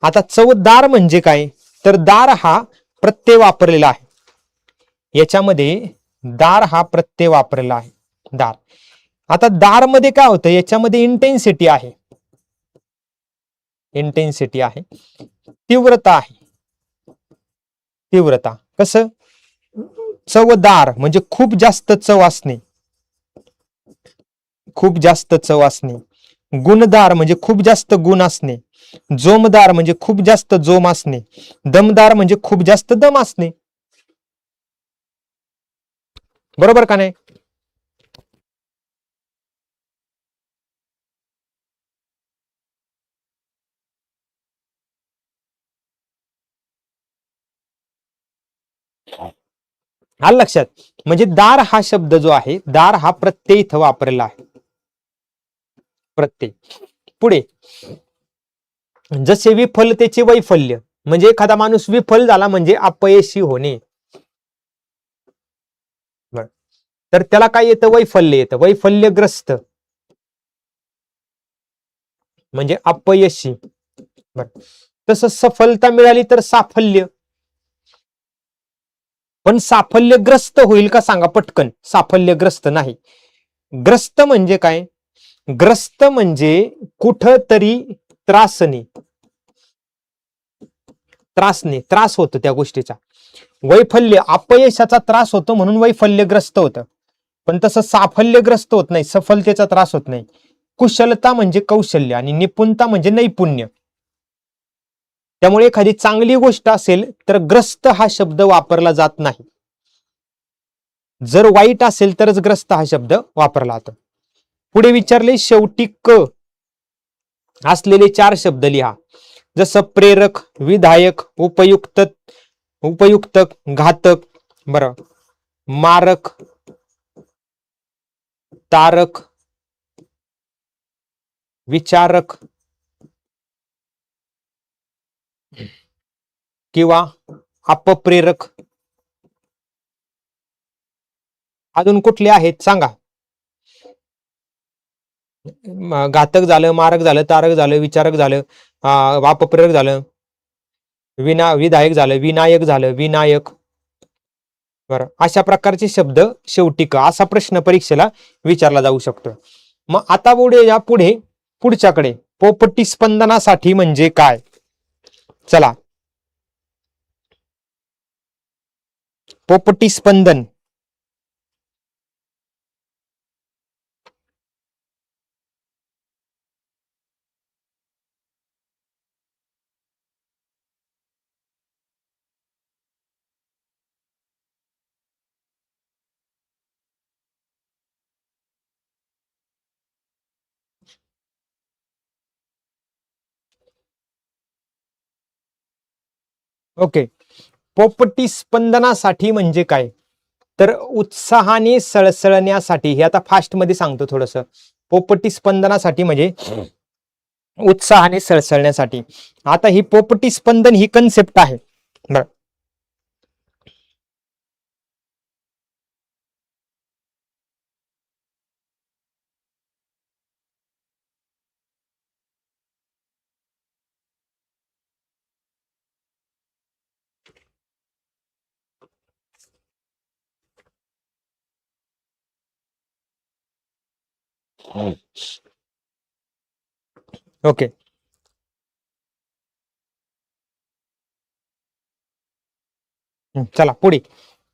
आता चवदार म्हणजे काय, तर दार हा प्रत्यय वापरलेला आहे. याच्यामध्ये दार हा प्रत्यय वापरलेला आहे. दार, आता दार मध्ये काय होतं, याच्यामध्ये इंटेन्सिटी आहे. इंटेन्सिटी आहे, तीव्रता आहे. तीव्रता कसं, चवदार म्हणजे खूप जास्त चव असणे, खूप जास्त चव असणे. गुणदार म्हणजे खूप जास्त गुण असणे. जोमदार म्हणजे खूप जास्त जोम असणे. दमदार म्हणजे खूप जास्त दम असणे. बरोबर का नाही. आलं लक्षात. म्हणजे दार हा शब्द जो आहे, दार हा प्रत्यय इथं वापरलेला आहे. प्रत्यय. पुढे जसे विफलतेचे वैफल्य, म्हणजे एखादा माणूस विफल झाला म्हणजे अपयशी होणे. तर त्याला काय येतं, वैफल्य येतं. वैफल्यग्रस्त म्हणजे अपयशी. तसं सफलता मिळाली तर साफल्य. पण साफल्यग्रस्त होईल का सांगा पटकन. साफल्यग्रस्त नाही. ग्रस्त म्हणजे काय, ग्रस्त म्हणजे कुठतरी त्रासने, त्रास होतो त्या गोष्टीचा. वैफल्य, अपयशाचा त्रास होतो म्हणून वैफल्यग्रस्त होतं. पण तसं साफल्यग्रस्त होत नाही, सफलतेचा त्रास होत नाही. कुशलता म्हणजे कौशल्य आणि निपुणता म्हणजे नैपुण्य. त्यामुळे एखादी चांगली गोष्ट असेल तर ग्रस्त हा शब्द वापरला जात नाही. जर वाईट असेल तरच ग्रस्त हा शब्द वापरला जातो. पुढे विचारले शेवटी क असलेले 4 शब्द लिहा. जसं प्रेरक, विधायक, उपयुक्त, उपयुक्तक, घातक, बरं, मारक, तारक, विचारक किंवा अपप्रेरक. अजून कुठले आहेत सांगा. घातक झालं, मारक झालं, तारक झालं, विचारक झालं, अपप्रेरक झालं, विधायक झालं, विनायक झालं, विनायक. बरं, अशा प्रकारचे शब्द शेवटी का असा प्रश्न परीक्षेला विचारला जाऊ शकतो. मग आता पुढे या पुढच्याकडे पोपटी स्पंदनासाठी म्हणजे काय. चला, पोपटी स्पंदन. ओके, पोपटी स्पंदनासाठी म्हणजे काय. तर उत्साहाने सळसळण्यासाठी, हे आता फास्ट मध्ये सांगतो थोडस. पोपटी स्पंदनासाठी म्हणजे उत्साहाने सळसळण्यासाठी. आता ही पोपटी स्पंदन ही कन्सेप्ट आहे. बरं, ओके. चला पुढे.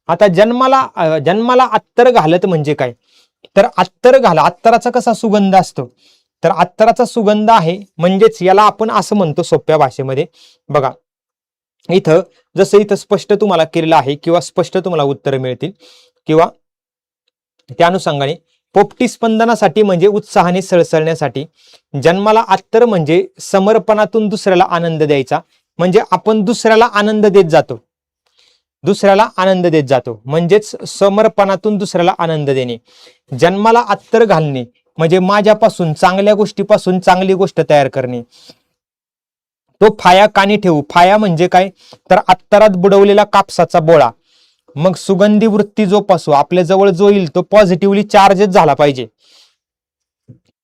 आता जन्माला अत्तर घालत म्हणजे काय? तर अत्तर घाला, अत्तराचा कसा सुगंध असतो, तर अत्तराचा सुगंध आहे म्हणजेच याला आपण असं म्हणतो सोप्या भाषेमध्ये. बघा इथं जसं इथं स्पष्ट तुम्हाला केलेलं आहे किंवा स्पष्ट तुम्हाला उत्तर मिळतील किंवा त्या अनुषंगाने, पोपटी स्पंदनासाठी म्हणजे उत्साहाने सळसळण्यासाठी. जन्माला अत्तर म्हणजे समर्पणातून दुसऱ्याला आनंद द्यायचा, म्हणजे आपण दुसऱ्याला आनंद देत जातो, दुसऱ्याला आनंद देत जातो म्हणजेच समर्पणातून दुसऱ्याला आनंद देणे. जन्माला अत्तर घालणे म्हणजे माझ्यापासून, चांगल्या गोष्टीपासून चांगली गोष्ट तयार करणे. तो फाया कानी ठेवू. फाया म्हणजे काय? तर अत्तरात बुडवलेला कापसाचा बोळा. मग सुगंधी वृत्ती जोपासू. आपल्या जवळ जो येईल तो पॉझिटिव्हली चार्जच झाला पाहिजे.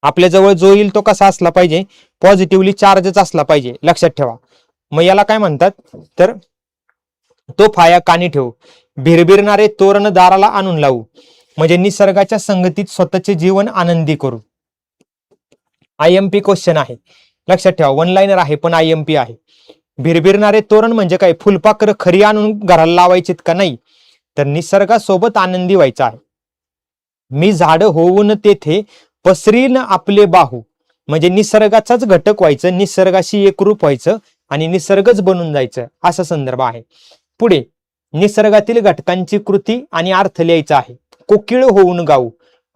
आपल्या जवळ जो येईल तो कसा असला पाहिजे? पॉझिटिव्हली चार्जच असला पाहिजे, लक्षात ठेवा. मग याला काय म्हणतात? तर तो फाया कानी ठेवू. भिरभिरणारे तोरण दाराला आणून लावू म्हणजे निसर्गाच्या संगतीत स्वतःचे जीवन आनंदी करू. IMP क्वेश्चन आहे, लक्षात ठेवा. वन लाईनर आहे पण IMP आहे. भिरभिरणारे तोरण म्हणजे काय? फुलपाखरं खरी आणून घराला लावायचीत का? नाही, तर निसर्गासोबत आनंदी व्हायचा आहे. मी झाड होऊन तेथे पसरीन आपले बाहू म्हणजे निसर्गाचाच घटक व्हायचं, निसर्गाशी एकरूप व्हायचं आणि निसर्गच बनून जायचं, असा संदर्भ आहे. पुढे निसर्गातील घटकांची कृती आणि अर्थ लिहायचा आहे. कोकिळ होऊन गाऊ.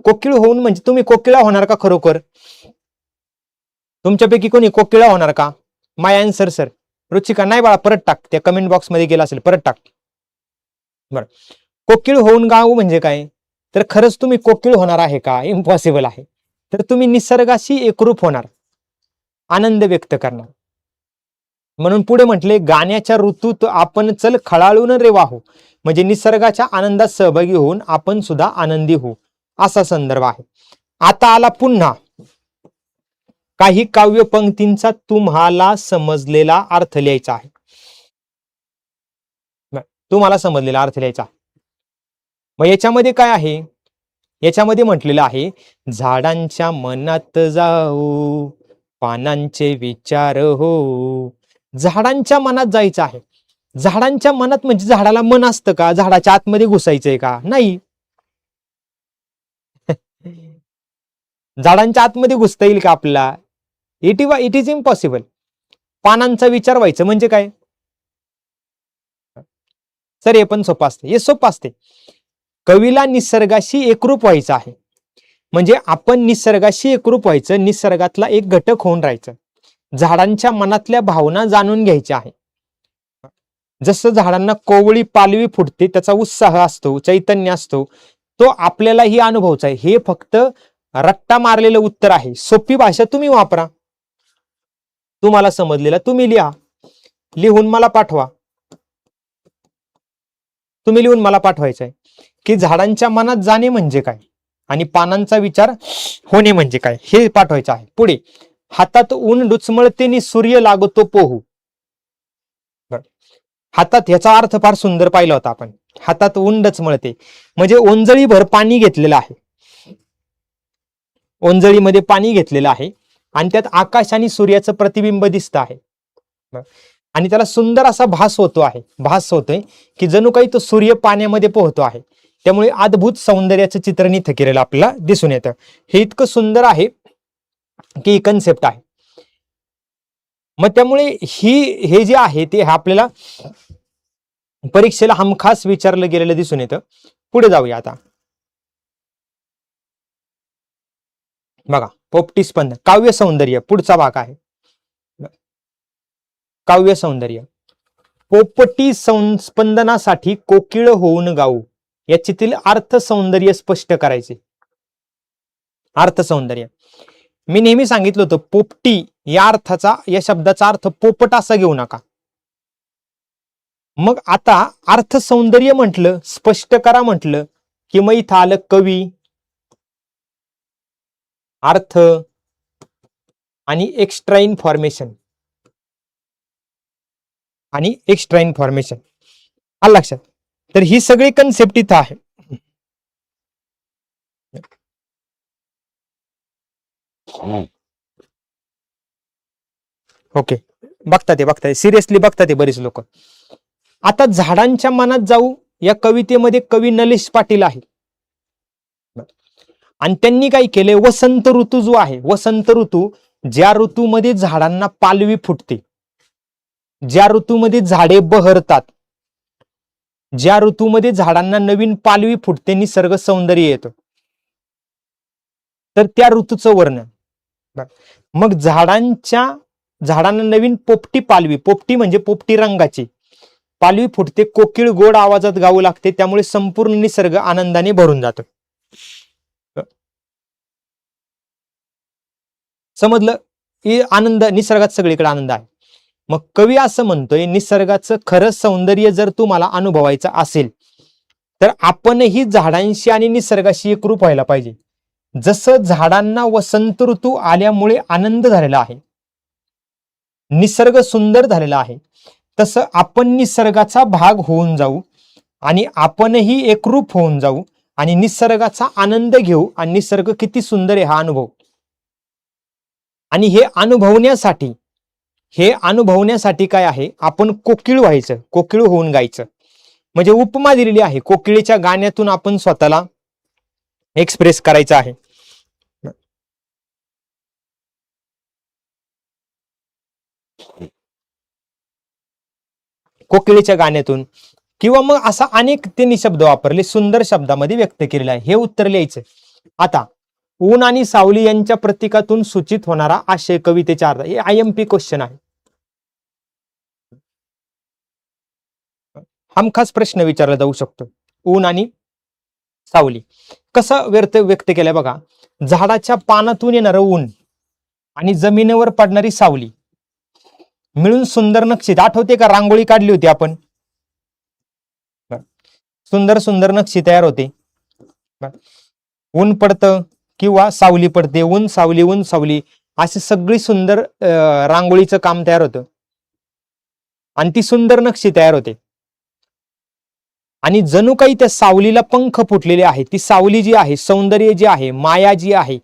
कोकिळ होऊन म्हणजे तुम्ही कोकिळा होणार का खरोखर? तुमच्यापैकी कोणी कोकिळा होणार का? माय आन्सर सर. रुचिका नाही बाळा, परत टाक, त्या कमेंट बॉक्स मध्ये गेला असेल, परत टाक. बरं, कोकिळ होऊन गाऊ म्हणजे काय? तर खरंच तुम्ही कोकिळ होणार आहे का? इम्पॉसिबल आहे. तर तुम्ही निसर्गाशी एकरूप होणार, आनंद व्यक्त करणार. म्हणून पुढे म्हटले, गाण्याच्या ऋतूत आपण चल खळाळून रे वाहू म्हणजे निसर्गाच्या आनंदात सहभागी होऊन आपण सुद्धा आनंदी होऊ, असा संदर्भ आहे. आता आला पुन्हा काही काव्य पंक्तींचा तुम्हाला समजलेला अर्थ लिहायचा आहे. तुम्हाला समजलेला अर्थ लिहायचा. मग याच्यामध्ये काय आहे? याच्यामध्ये म्हटलेलं आहे, झाडांच्या मनात जाऊ पानांचे विचार हो. झाडांच्या मनात जायचं आहे. झाडांच्या मनात म्हणजे झाडाला मन असतं का? झाडाच्या आतमध्ये घुसायचंय का? नाही. झाडांच्या आतमध्ये घुसता येईल का आपल्याला? It is impossible. पानांचा विचार व्हायचं म्हणजे काय? सर हे पण सोपं असते, हे सोपं असते. कवीला निसर्गाशी एकरूप व्हायचं आहे म्हणजे आपण निसर्गाशी एकरूप व्हायचं, निसर्गातला एक घटक होऊन राहायचं. झाडांच्या मनातल्या भावना जाणून घ्यायच्या आहे. जसं झाडांना कोवळी पालवी फुटते, त्याचा उत्साह असतो, चैतन्य असतो, तो आपल्यालाही अनुभवचा आहे. हे फक्त रट्टा मारलेलं उत्तर आहे. सोपी भाषा तुम्ही वापरा, तुम्हाला समजलेला तुम्ही लिहा, लिहून मला पाठवा. तुम्ही लिहून मला पाठवायचं आहे की झाडांच्या मनात जाणे म्हणजे काय आणि पानांचा विचार होणे म्हणजे काय, हे पाठवायचं आहे. पुढे, हातात ऊन डुचमळते नि सूर्य लागतो पोहू. हातात, ह्याचा अर्थ फार सुंदर पाहिला होता आपण. हातात ऊन डचमळते म्हणजे ओंजळी भर पाणी घेतलेलं आहे, ओंजळीमध्ये पाणी घेतलेलं आहे आणि त्यात आकाश आणि सूर्याचं प्रतिबिंब दिसत आहे आणि त्याला सुंदर असा भास होतो आहे, भास होतोय की जणू काही तो सूर्य पाण्यामध्ये पोहतो आहे. त्यामुळे अद्भुत सौंदर्याचं चित्रण इथं केलेलं आपल्याला दिसून येतं. हे इतकं सुंदर आहे की कन्सेप्ट आहे. मग त्यामुळे हे जे आहे ते आपल्याला परीक्षेला हमखास विचारलं गेलेलं दिसून येतं. पुढे जाऊया आता. बघा, पोपटी स्पंदन, काव्य सौंदर्य, पुढचा भाग आहे काव्य सौंदर्य. पोपटी स्पंदनासाठी कोकिळ होऊन गाऊ. याच्यातील अर्थ सौंदर्य स्पष्ट करायचे. अर्थ सौंदर्य मी नेहमी सांगितलं होतं, पोपटी या शब्दाचा अर्थ पोपट असा घेऊ नका. मग आता अर्थ सौंदर्य म्हटलं, स्पष्ट करा म्हटलं की मग इथं आलं कवी, अर्थ आणि एक्स्ट्रा इन्फॉर्मेशन आलं लक्षात. तर ही सगळी कन्सेप्ट इथं आहे. ओके, बघता सिरियसली बघता ते बरेच लोक. आता झाडांच्या मनात जाऊ या कवितेमध्ये कवी नलेश पाटील आहे आणि त्यांनी काय केले, वसंत ऋतू जो आहे, वसंत ऋतू ज्या ऋतूमध्ये झाडांना पालवी फुटते, ज्या ऋतूमध्ये झाडे बहरतात, ज्या ऋतूमध्ये झाडांना नवीन पालवी फुटते, निसर्ग सौंदर्य येतं, तर त्या ऋतूचं वर्णन. मग झाडांना नवीन पोपटी पालवी, पोपटी म्हणजे पोपटी रंगाची पालवी फुटते, कोकिळ गोड आवाजात गाऊ लागते, त्यामुळे संपूर्ण निसर्ग आनंदाने भरून जातो. समजलं? ही आनंद, निसर्गात सगळीकडे आनंद आहे. मग कवी असं म्हणतोय, निसर्गाचं खरं सौंदर्य जर तुम्हाला अनुभवायचं असेल तर आपणही झाडांशी आणि निसर्गाशी एकरूप व्हायला पाहिजे. जसं झाडांना वसंत ऋतू आल्यामुळे आनंद झालेला आहे, निसर्ग सुंदर झालेला आहे, तसं आपण निसर्गाचा भाग होऊन जाऊ आणि आपणही एकरूप होऊन जाऊ आणि निसर्गाचा आनंद घेऊ आणि निसर्ग किती सुंदर आहे हा अनुभव. आणि हे अनुभवण्यासाठी काय आहे, आपण कोकिळ व्हायचं, कोकिळ होऊन गायचं. म्हणजे उपमा दिलेली आहे, कोकिळीच्या गाण्यातून आपण स्वतःला एक्सप्रेस करायचं आहे. कोकिळीच्या गाण्यातून किंवा मग असा अनेक त्यांनी शब्द वापरले, सुंदर शब्दामध्ये व्यक्त केलेला आहे. हे उत्तर लिहायचं. आता ऊन आणि सावली यांच्या प्रतीकातून सूचित होणारा आशय कवितेचा अर्थ, हे IMP क्वेश्चन आहे. हमखास प्रश्न विचारला जाऊ शकतो. ऊन आणि सावली कसं व्यक्त केलंय बघा. झाडाच्या पानातून येणारं ऊन आणि जमिनीवर पडणारी सावली मिळून सुंदर नक्षी, आठवते का रांगोळी काढली होती आपण, सुंदर सुंदर नक्षी तयार होते. ऊन पडतं किंवा सावली पडते, ऊन सावली अशी सगळी सुंदर रांगोळीचं काम तयार होतं आणि ती सुंदर नक्षी तयार होते. आणि जणू काही त्या सावलीला पंख फुटलेले आहे. ती सावली जी आहे, सौंदर्य जे आहे, माया जी आहे,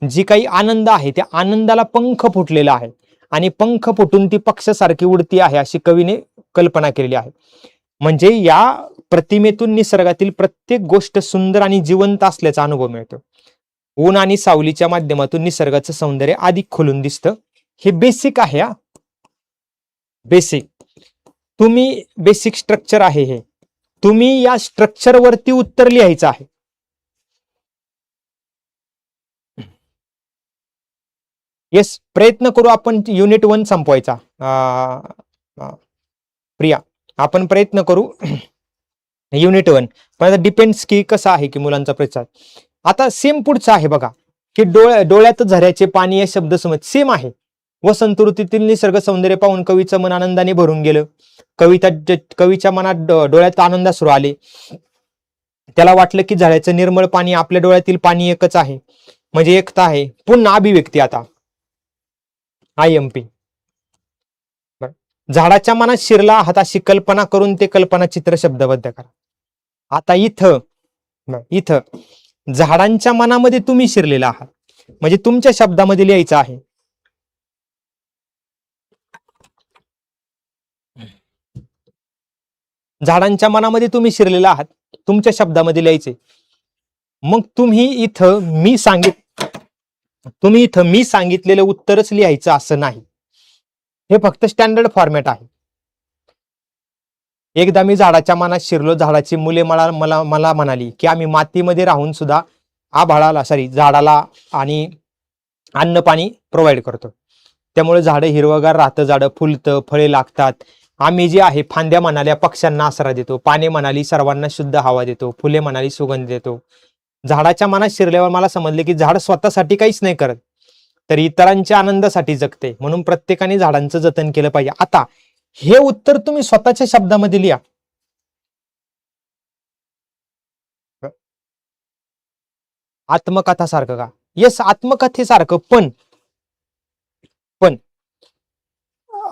जी काही आनंद आहे, त्या आनंदाला पंख फुटलेला आहे आणि पंख फुटून ती पक्षासारखी उडती आहे, अशी कवीने कल्पना केलेली आहे. म्हणजे या प्रतिमेतून निसर्गातील प्रत्येक गोष्ट सुंदर आणि जिवंत असल्याचा अनुभव मिळतो. ऊन आणि सावलीच्या माध्यमातून निसर्गाचं सौंदर्य अधिक खुलून दिसतं. हे बेसिक आहे. बेसिक, तुम्ही बेसिक स्ट्रक्चर आहे हे, तुम्ही या स्ट्रक्चर वरती उत्तर लिहायचं आहे. येस, प्रयत्न करू आपण युनिट 1 संपवायचा. प्रिया, आपण प्रयत्न करू युनिट 1, पण आता डिपेंड्स की कसं आहे की मुलांचा प्रतिसाद. आता सेम पुढचं आहे बघा, की डोळ्यात झऱ्याचे पाणी या शब्द समज सेम आहे. वसंत ऋतूतील निसर्ग सौंदर्य पाहून कवीचं मन आनंदाने भरून गेलं. कवीच्या मनात डोळ्यात आनंदाश्रू आले. त्याला वाटलं की झऱ्याचं निर्मळ पाणी आपल्या डोळ्यातील पाणी एकच आहे, म्हणजे एकता आहे. पुन्हा अभिव्यक्ती आता IMP. झाडाच्या मनात शिरला आहात अशी कल्पना करून ते कल्पना चित्र शब्दबद्ध करा. आता इथं झाडांच्या मनामध्ये तुम्ही शिरलेला आहात, म्हणजे तुमच्या शब्दामध्ये लिहायचं आहे. झाडांच्या मनामध्ये तुम्ही शिरलेला आहात, तुमच्या शब्दामध्ये लिहायचे. मग तुम्ही इथं मी सांगितलेलं उत्तरच लिहायचं असं नाही. हे फक्त स्टँडर्ड फॉर्मॅट आहे. एकदा मी झाडाच्या मनात शिरलो. झाडाची मुले मला म्हणाली की आम्ही मातीमध्ये राहून सुद्धा झाडाला आणि अन्न पाणी प्रोव्हाइड करतो, त्यामुळे झाडं हिरवगार राहतं, झाडं फुलतं, फळे लागतात, आम्ही जे आहे फांद्या म्हणाल्या पक्ष्यांना आसरा देतो, पाने म्हणाली सर्वांना शुद्ध हवा देतो, फुले म्हणाली सुगंध देतो. झाडाच्या मनात शिरल्यावर मला समजले की झाड स्वतःसाठी काहीच नाही करत, तर इतरांच्या आनंदासाठी जगते. म्हणून प्रत्येकाने झाडांचं जतन केलं पाहिजे. आता हे उत्तर तुम्ही स्वतःच्या शब्दामध्ये लिहा. आत्मकथासारखं का? येस, आत्मकथेसारखं, पण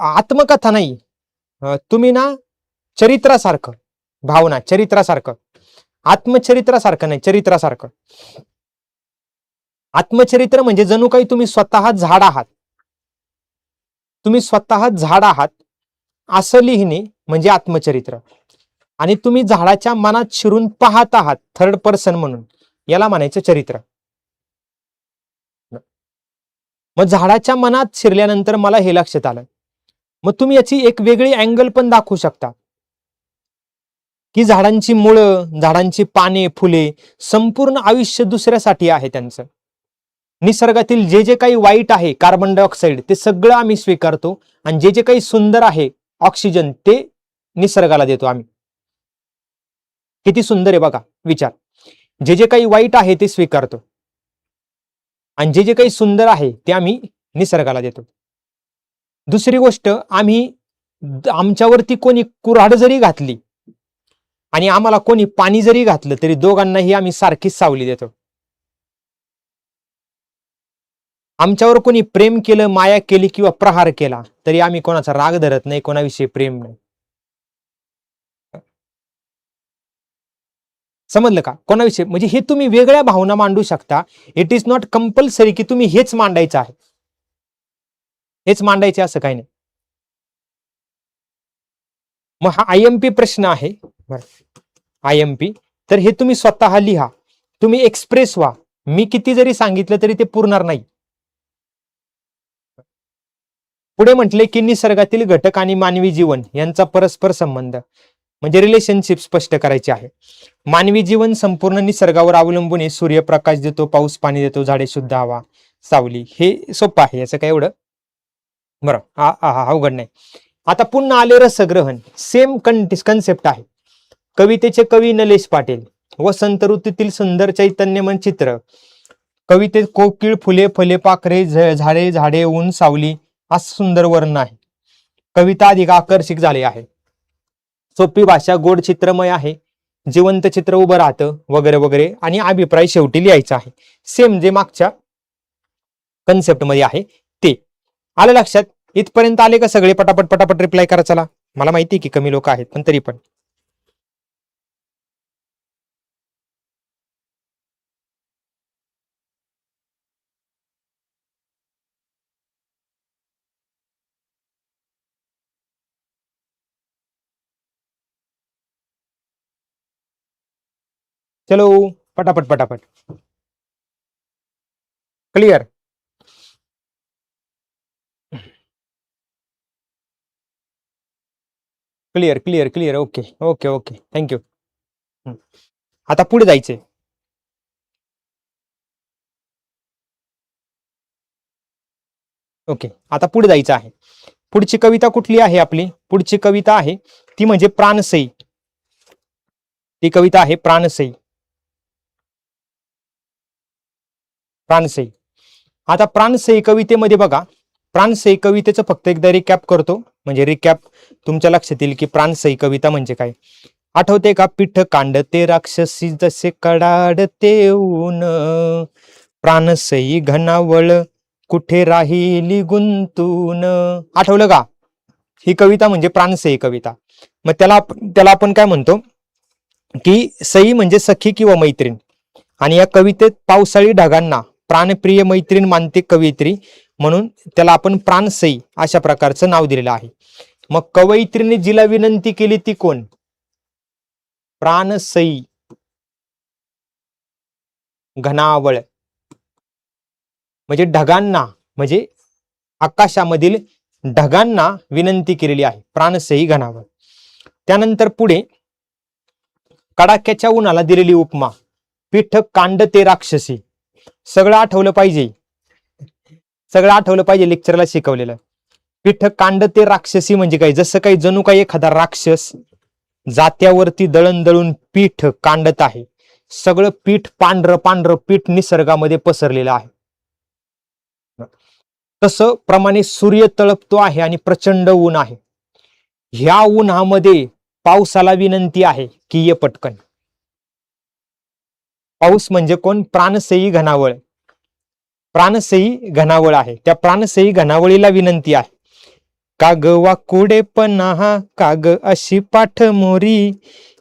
आत्मकथा नाही. तुम्ही ना चरित्रासारखं, भावना चरित्रासारखं, आत्मचरित्रासारखं नाही, चरित्रासारखं. आत्मचरित्र म्हणजे जणू काही तुम्ही स्वतः झाड आहात, तुम्ही स्वतः झाड आहात असं लिहिणे म्हणजे आत्मचरित्र. आणि तुम्ही झाडाच्या मनात शिरून पाहत आहात थर्ड पर्सन म्हणून, याला म्हणायचं चरित्र. मग झाडाच्या मनात शिरल्यानंतर मला हे लक्षात आलं, मग तुम्ही याची एक वेगळी अँगल पण दाखवू शकता की झाडांची मुळं, झाडांची पाने, फुले, संपूर्ण आयुष्य दुसऱ्यासाठी आहे त्यांचं. निसर्गातील जे जे काही वाईट आहे, कार्बन डायऑक्साईड, ते सगळं आम्ही स्वीकारतो, आणि जे जे काही सुंदर आहे, ऑक्सिजन, ते निसर्गाला देतो आम्ही. किती सुंदर आहे बघा विचार. जे जे काही वाईट आहे ते स्वीकारतो, आणि जे जे काही सुंदर आहे ते आम्ही निसर्गाला देतो. दुसरी गोष्ट, आम्ही आमच्यावरती कोणी कुऱ्हाड जरी घातली आणि आम्हाला कोणी पाणी जरी घातलं तरी दोघांनाही आम्ही सारखीच सावली देतो. आमच्यावर कोणी प्रेम केलं, माया केली किंवा प्रहार केला तरी आम्ही कोणाचा राग धरत नाही, कोणाविषयी प्रेम नाही. समजलं का? कोणाविषयी म्हणजे हे तुम्ही वेगळ्या भावना मांडू शकता. इट इज नॉट कंपल्सरी की तुम्ही हेच मांडायचं आहे, हेच मांडायचे असं काही नाही. मग हा IMP प्रश्न आहे, IMP. तर हे तुम्ही स्वतः लिहा, तुम्ही एक्सप्रेस व्हा. मी किती जरी सांगितलं तरी ते पुरणार नाही. पुढे म्हटले की निसर्गातील घटक आणि मानवी जीवन यांचा परस्पर संबंध म्हणजे रिलेशनशिप स्पष्ट करायचे आहे. मानवी जीवन संपूर्ण निसर्गावर अवलंबून आहे. सूर्यप्रकाश देतो, पाऊस पाणी देतो, झाडे शुद्ध हवा, सावली. हे सोपं आहे, याचं काय एवढं बरं अवघड नाही. आता पुन्हा आले रसग्रहण. सेम कन्सेप्ट आहे. कवितेचे कवी नलेश पाटील. वसंत ऋतूतील सुंदर चैतन्यमय चित्र. कवितेत कोकिळ, फुले, फले, पाखरे, झाडे, झाडे, ऊन, सावली असं सुंदर वर्ण आहे. कविता अधिक आकर्षक झाली आहे. सोपी भाषा, गोड चित्रमय आहे, जिवंत चित्र उभं राहतं, वगैरे वगैरे. आणि अभिप्राय शेवटी लिहायचा आहे. सेम जे मागच्या कन्सेप्ट मध्ये आहे ते. आलं लक्षात? इथपर्यंत आले का सगळे? पटापट पटापट रिप्लाय करा. चला, मला माहिती की कमी लोक आहेत, पण तरी पण चलो पटापट पटापट. Clear? Clear clear clear. Okay okay okay, thank you. आता पुढे जायचंय. ओके, आता पुढे जायचं आहे. पुढची कविता कुठली आहे आपली? पुढची कविता आहे ती म्हणजे प्राणसई. ती कविता आहे प्राणसई. प्राणसई. आता प्राणसई कवितेमध्ये बघा, प्राणसई कवितेचं फक्त एकदा रिकॅप करतो, म्हणजे रिकॅप तुमच्या लक्षात येईल की प्राणसई कविता म्हणजे काय. आठवते का? पीठ कांडते राक्षसी जसे कडाडते ऊन, प्राणसई घनावळ कुठे राहिली गुंतून. आठवलं का? ही कविता म्हणजे प्राणसई कविता. मग त्याला आपण काय म्हणतो की सई म्हणजे सखी किंवा मैत्रीण. आणि या कवितेत पावसाळी ढगांना प्राणप्रिय मैत्रीण मानते कवयित्री, म्हणून त्याला आपण प्राणसई अशा प्रकारचं नाव दिलेलं आहे. मग कवयित्रीने जिला विनंती केली ती कोण? प्राणसई घनावळ. म्हणजे ढगांना, म्हणजे आकाशामधील ढगांना विनंती केलेली आहे, प्राणसई घनावळ. त्यानंतर पुढे कडाक्याच्या उन्हाला दिलेली उपमा, पीठ कांडते राक्षसी. सगळं आठवलं पाहिजे, सगळं आठवलं पाहिजे लेक्चरला शिकवलेलं. पीठ कांडते राक्षसी म्हणजे काय, जसं काही जणू काही एखादा राक्षस जात्यावरती दळण दळून पीठ कांडत आहे. सगळं पीठ पांढरं पांढरं पीठ निसर्गामध्ये पसरलेलं आहे. तसं प्रमाणे सूर्य तळपतो आहे आणि प्रचंड ऊन आहे. ह्या उन्हामध्ये पावसाला विनंती आहे की ये पटकन. पाऊस म्हणजे कोण? प्राणसई घनावळ. प्राणसई घनावळ आहे. त्या प्राणसई घनावळीला विनंती आहे. काग वाकुडे पन्हा काग अशी पाठ मोरी,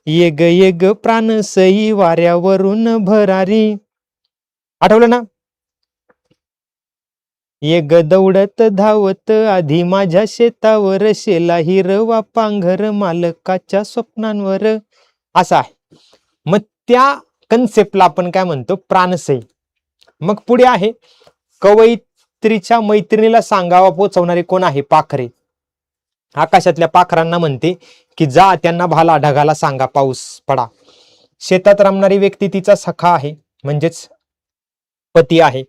ये ग प्राणसई वाऱ्यावरून भरारी. आठवलं ना? ये ग दौडत धावत आधी माझ्या शेतावर, शेला हिरवा पांघर मालकाच्या स्वप्नांवर. असा आहे. मग त्या कन्सेप्टला आपण काय म्हणतो? प्राणसई. मग पुढे आहे कवयित्रीच्या मैत्रिणीला सांगावा पोचवणारे कोण आहे? पाखरे. आकाशातल्या पाखरांना म्हणते की जा त्यांना भाला ढगाला सांगा पाऊस पडा. शेतात रमणारी व्यक्ती तिचा सखा आहे, म्हणजेच पती आहे.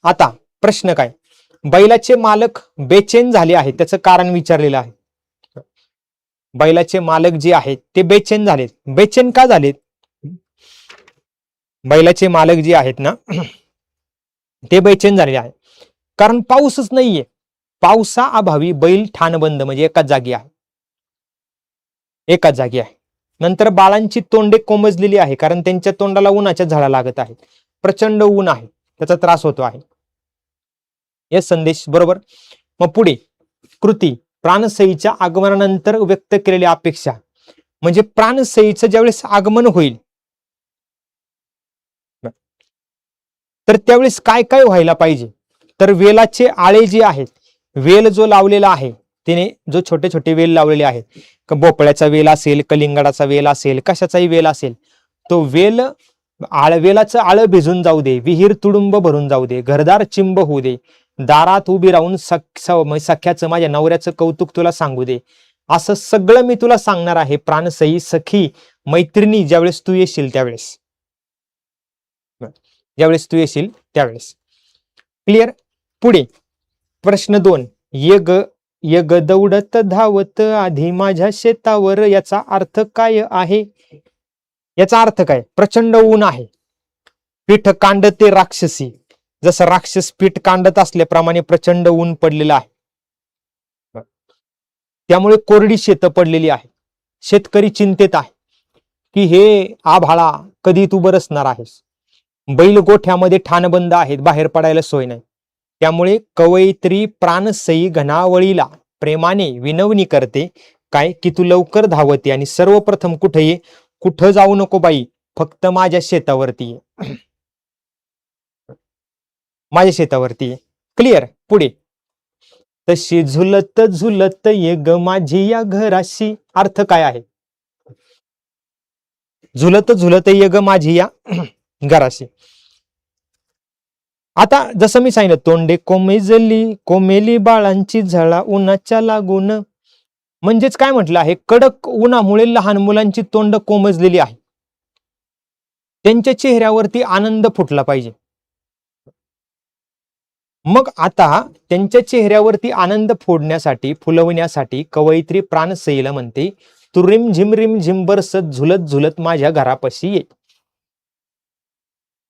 आता प्रश्न काय? बैलाचे मालक बेचैन झाले आहेत, त्याचं कारण विचारलेलं आहे. बैलाचे मालक जे आहेत ते बेचैन झालेत. बेचैन का झालेत? बैलाचे मालक जे आहेत ना ते बेचैन झालेले आहे कारण पाऊसच नाहीये. पावसा अभावी बैल ठाणबंद म्हणजे एकाच जागी आहे. एकाच जागी आहे. नंतर बाळांची तोंडे कोमजलेली आहे कारण त्यांच्या तोंडाला उन्हाच्या झळा लागत आहेत. प्रचंड ऊन आहे, त्याचा त्रास होतो आहे. हे संदेश बरोबर. मग पुढे कृती. प्राणसईच्या आगमनानंतर व्यक्त केलेली अपेक्षा म्हणजे प्राणसईचं ज्यावेळेस आगमन होईल तर त्यावेळेस काय काय व्हायला पाहिजे? तर वेलाचे आळे जे आहेत, वेल जो लावलेला आहे तिने जो छोटे छोटे वेल लावलेले आहेत, भोपळ्याचा वेल असेल, कलिंगडाचा वेल असेल, कशाचाही वेल असेल, तो वेल वेलाचं आळं भिजून जाऊ दे, विहीर तुडुंब भरून जाऊ दे, घरदार चिंब होऊ दे, दारात उभी राहून सख्याचं माझ्या नवऱ्याचं कौतुक तुला सांगू दे, असं सगळं मी तुला सांगणार आहे प्राणसई सखी मैत्रिणी ज्यावेळेस तू येशील त्यावेळेस. ज्यावेळेस तू येशील त्यावेळेस. क्लिअर. पुढे प्रश्न 2. ये ग दौडत धावत आधी माझ्या शेतावर, याचा अर्थ काय आहे? याचा अर्थ काय? प्रचंड ऊन आहे, पीठ कांडते राक्षसी. जसं राक्षस पीठ कांडत असल्याप्रमाणे प्रचंड ऊन पडलेलं आहे. त्यामुळे कोरडी शेतं पडलेली आहे. शेतकरी चिंतेत आहे की हे आभाळा कधी तू बरसणार आहेस. बैल गोठ्यामध्ये ठाणबंद आहेत, बाहेर पडायला सोय नाही. त्यामुळे कवयित्री प्राणसई घनावळीला प्रेमाने विनवणी करते काय की तू लवकर धावते आणि सर्वप्रथम कुठे ये? कुठं जाऊ नको बाई, फक्त माझ्या शेतावरती ये. माझ्या शेतावरती ये. क्लिअर. पुढे तशी झुलत झुलत ये ग माझी या घराशी. अर्थ काय आहे? झुलत झुलत ये ग माझी या घराशी. आता जसं मी सांगितलं, तोंडे कोमेली बाळांची झळा उन्हाच्या लागून. म्हणजेच काय म्हटलं आहे? कडक उन्हामुळे लहान मुलांची तोंड कोमजलेली आहे, त्यांच्या चेहऱ्यावरती आनंद फुटला पाहिजे. मग आता त्यांच्या चेहऱ्यावरती आनंद फोडण्यासाठी, फुलवण्यासाठी कवयित्री प्राणसईला म्हणते तू रिम झिम बरसत झुलत झुलत माझ्या घरापाशी ये.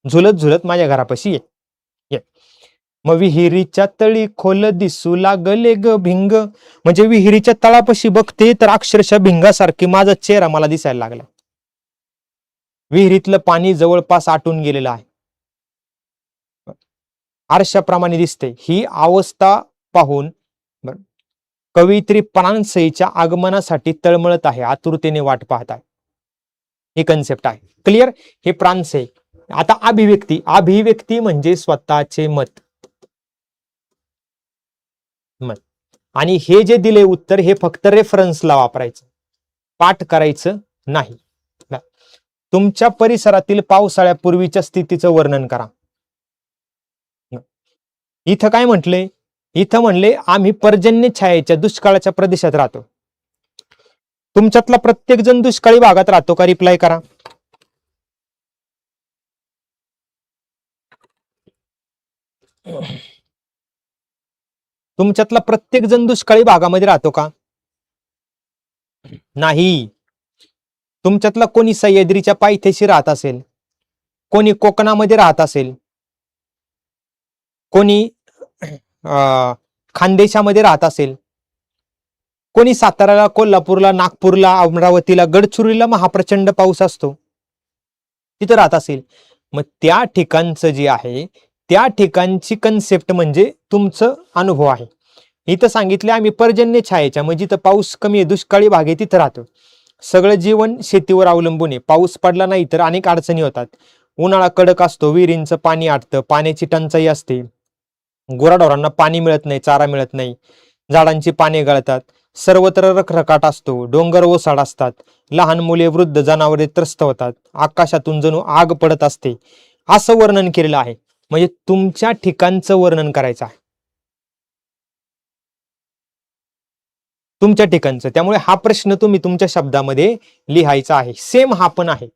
झुलत झुलत माझ्या घरापाशी ये. मग विहिरीच्या तळी खोल दिसू लागले ग भिंग. म्हणजे विहिरीच्या तळापाशी बघते तर अक्षरशः भिंगासारखी माझा चेहरा मला दिसायला लागला. विहिरीतलं पाणी जवळपास आटून गेलेलं आहे, आरशाप्रमाणे दिसते. ही अवस्था पाहून कवयित्री प्राणसईच्या आगमनासाठी तळमळत आहे, आतुरतेने वाट पाहत आहे. ही कन्सेप्ट आहे. क्लिअर. हे प्राणसई. आता अभिव्यक्ती. अभिव्यक्ती म्हणजे स्वतःचे मत. आणि हे जे दिले उत्तर हे फक्त रेफरन्सला वापरायचं, पाठ करायचं नाही. तुमच्या परिसरातील पावसाळ्यापूर्वीच्या स्थितीचं वर्णन करा. इथं काय म्हटलंय? इथं म्हणले आम्ही पर्जन्य छायेच्या दुष्काळाच्या प्रदेशात राहतो. तुमच्यातला प्रत्येक जण दुष्काळी भागात राहतो का? रिप्लाय करा. तुमच्यातला प्रत्येक जण दुष्काळी भागामध्ये राहतो का? नाही. तुमच्यातला कोणी सह्याद्रीच्या पायथ्याशी राहत असेल, कोणी कोकणामध्ये राहत असेल, कोणी खानदेशामध्ये राहत असेल, कोणी साताऱ्याला, कोल्हापूरला, नागपूरला, अमरावतीला, गडचिरोलीला महाप्रचंड पाऊस असतो तिथं राहत असेल, मग त्या ठिकाणचं जे आहे त्या ठिकाणची कन्सेप्ट म्हणजे तुमचं अनुभव आहे. इथं सांगितले आम्ही पर्जन्य छायेच्या, म्हणजे इथं पाऊस कमी आहे, दुष्काळी भाग आहे, तिथं राहतो. सगळं जीवन शेतीवर अवलंबून आहे. पाऊस पडला नाही तर अनेक अडचणी होतात. उन्हाळा कडक असतो, विहिरींचं पाणी आटतं, पाण्याची टंचाई असते, गुराढोरांना पाणी मिळत नाही, चारा मिळत नाही, झाडांची पाने गळतात, सर्वत्र रखरखाट असतो, डोंगर ओसाड असतात, लहान मुले, वृद्ध, जनावरे त्रस्त होतात, आकाशातून जणू आग पडत असते, असं वर्णन केलेलं आहे. म्हणजे तुमच्या ठिकाणचं वर्णन करायचं आहे, तुमच्या ठिकाणचं. त्यामुळे हा प्रश्न तुम्ही तुमच्या शब्दामध्ये लिहायचा आहे. सेम हा पण आहे.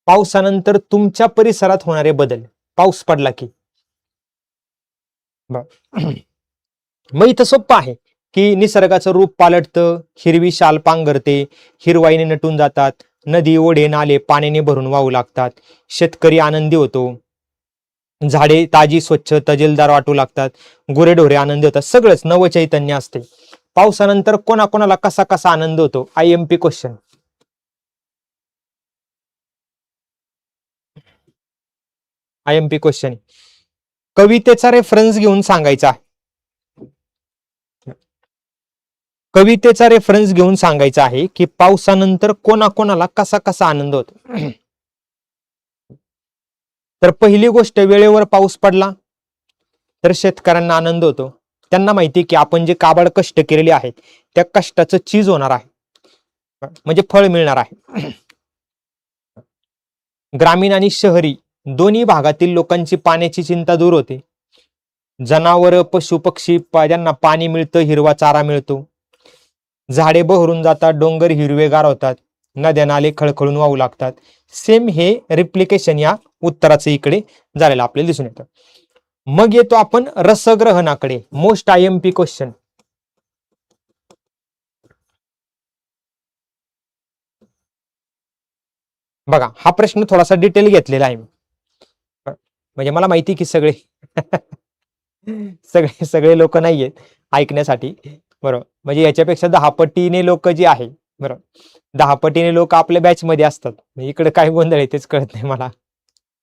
पावसानंतर तुमच्या परिसरात होणारे बदल, पाऊस पडला की. मग इथं सोपं आहे की निसर्गाचं रूप पालटतं, हिरवी शाल पांघरते, हिरवाईने नटून जातात, नदी, ओढे, नाले पाण्याने भरून वाहू लागतात, शेतकरी आनंदी होतो, झाडे ताजी, स्वच्छ, तजेलदार वाटू लागतात, गुरेढोरे आनंदी होतात, सगळंच नवचैतन्य असते. पावसानंतर कोणाकोणाला कसा कसा आनंद होतो? IMP question. IMP क्वेश्चन कवितेचा रेफरन्स घेऊन सांगायचा. कवितेचा रेफरन्स घेऊन सांगायचा आहे की पावसानंतर कोणाकोणाला कसा कसा आनंद होतो. तर पहिली गोष्ट, वेळेवर पाऊस पडला तर शेतकऱ्यांना आनंद होतो. त्यांना माहिती की आपण जे काबाड कष्ट केलेले आहेत त्या कष्टाचं चीज होणार आहे, म्हणजे फळ मिळणार आहे. ग्रामीण आणि शहरी दोन्ही भागातील लोकांची पाण्याची चिंता दूर होते. जनावर, पशु पक्षी ज्यांना पाणी मिळतं, हिरवा चारा मिळतो, झाडे बहरून जातात, डोंगर हिरवेगार होतात, नद्या नाले खळखळून वाहू लागतात. सेम हे रिप्लिकेशन या उत्तराचं इकडे झालेलं आपल्याला दिसून येतं. मग येतो आपण रसग्रहणाकडे. Most IMP question. बघा, हा प्रश्न थोडासा डिटेल घेतलेला आहे मी, म्हणजे मला माहिती की सगळे सगळे सगळे लोक नाहीयेत ऐकण्यासाठी, बरोबर. म्हणजे याच्यापेक्षा 10 पटीने लोक जे आहे, बरोबर, 10 पटीने लोक आपल्या बॅच मध्ये असतात. इकडे काय गोंधळ आहे तेच कळत नाही मला.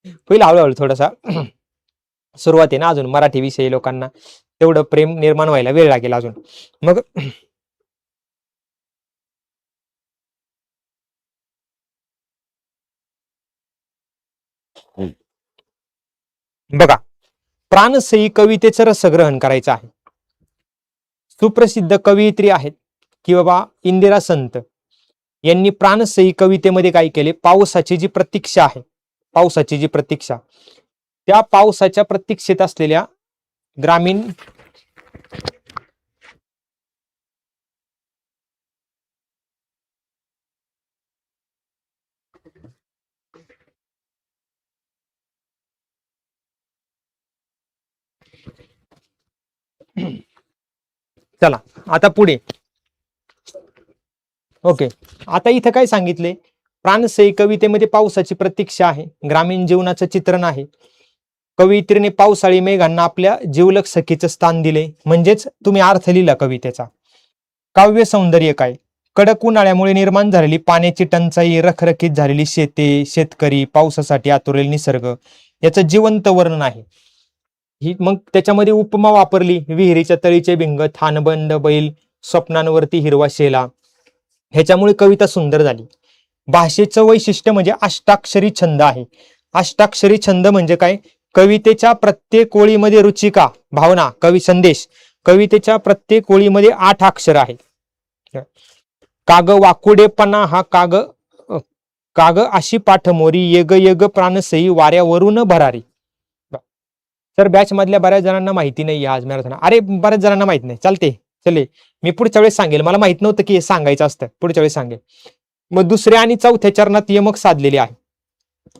होईल हळूहळू, थोडासा सुरुवात आहे ना अजून, मराठी विषयी लोकांना तेवढं प्रेम निर्माण व्हायला वेळ लागेल अजून. मग बघा, प्राणसई कवितेचं रसग्रहण करायचं आहे. सुप्रसिद्ध कवयित्री आहेत की बाबा इंदिरा संत, यांनी प्राणसई कवितेमध्ये काय केले? पावसाची जी प्रतीक्षा आहे, पावसाची जी प्रतीक्षा, त्या पावसाच्या प्रतीक्षेत असलेल्या ग्रामीण चला आता पुढे. ओके, आता इथं काय सांगितले? प्राणसई कवितेमध्ये पावसाची प्रतीक्षा आहे, ग्रामीण जीवनाचं चित्रण आहे. कवयित्रीने पावसाळी मेघांना आपल्या जिवलग सखीचं स्थान दिले, म्हणजेच तुम्ही अर्थ लिहिला कवितेचा. काव्य सौंदर्य काय? कडक उन्हाळ्यामुळे निर्माण झालेली पाण्याची टंचाई, रखरखीत झालेली शेते, शेतकरी, पावसासाठी आतुरलेला निसर्ग, याचं जिवंत वर्णन आहे. ही मग त्याच्यामध्ये उपमा वापरली, विहिरीच्या तळीचे भिंग, थानबंद बैल, स्वप्नांवरती हिरवा शेला, ह्याच्यामुळे कविता सुंदर झाली. भाषेचं वैशिष्ट्य म्हणजे अष्टाक्षरी छंद आहे. अष्टाक्षरी छंद म्हणजे काय? कवितेच्या प्रत्येक ओळीमध्ये रुचिका, भावना, कवी संदेश, कवितेच्या प्रत्येक ओळीमध्ये 8 अक्षर आहेत. काग वाकुडेपणा हा काग, काग अशी पाठमोरी, येग येग प्राणसई वाऱ्यावरून भरारी. तर बॅच मधल्या बऱ्याच जणांना माहिती नाही आज मॅरेथॉन. अरे बऱ्याच जणांना माहित नाही, चालते, चले मी पुढच्या वेळेस सांगेल. मला माहित नव्हतं की हे सांगायचं असतं, पुढच्या वेळेस सांगेल. मग दुसऱ्या आणि चौथ्या चरणात यमक साधलेले आहे.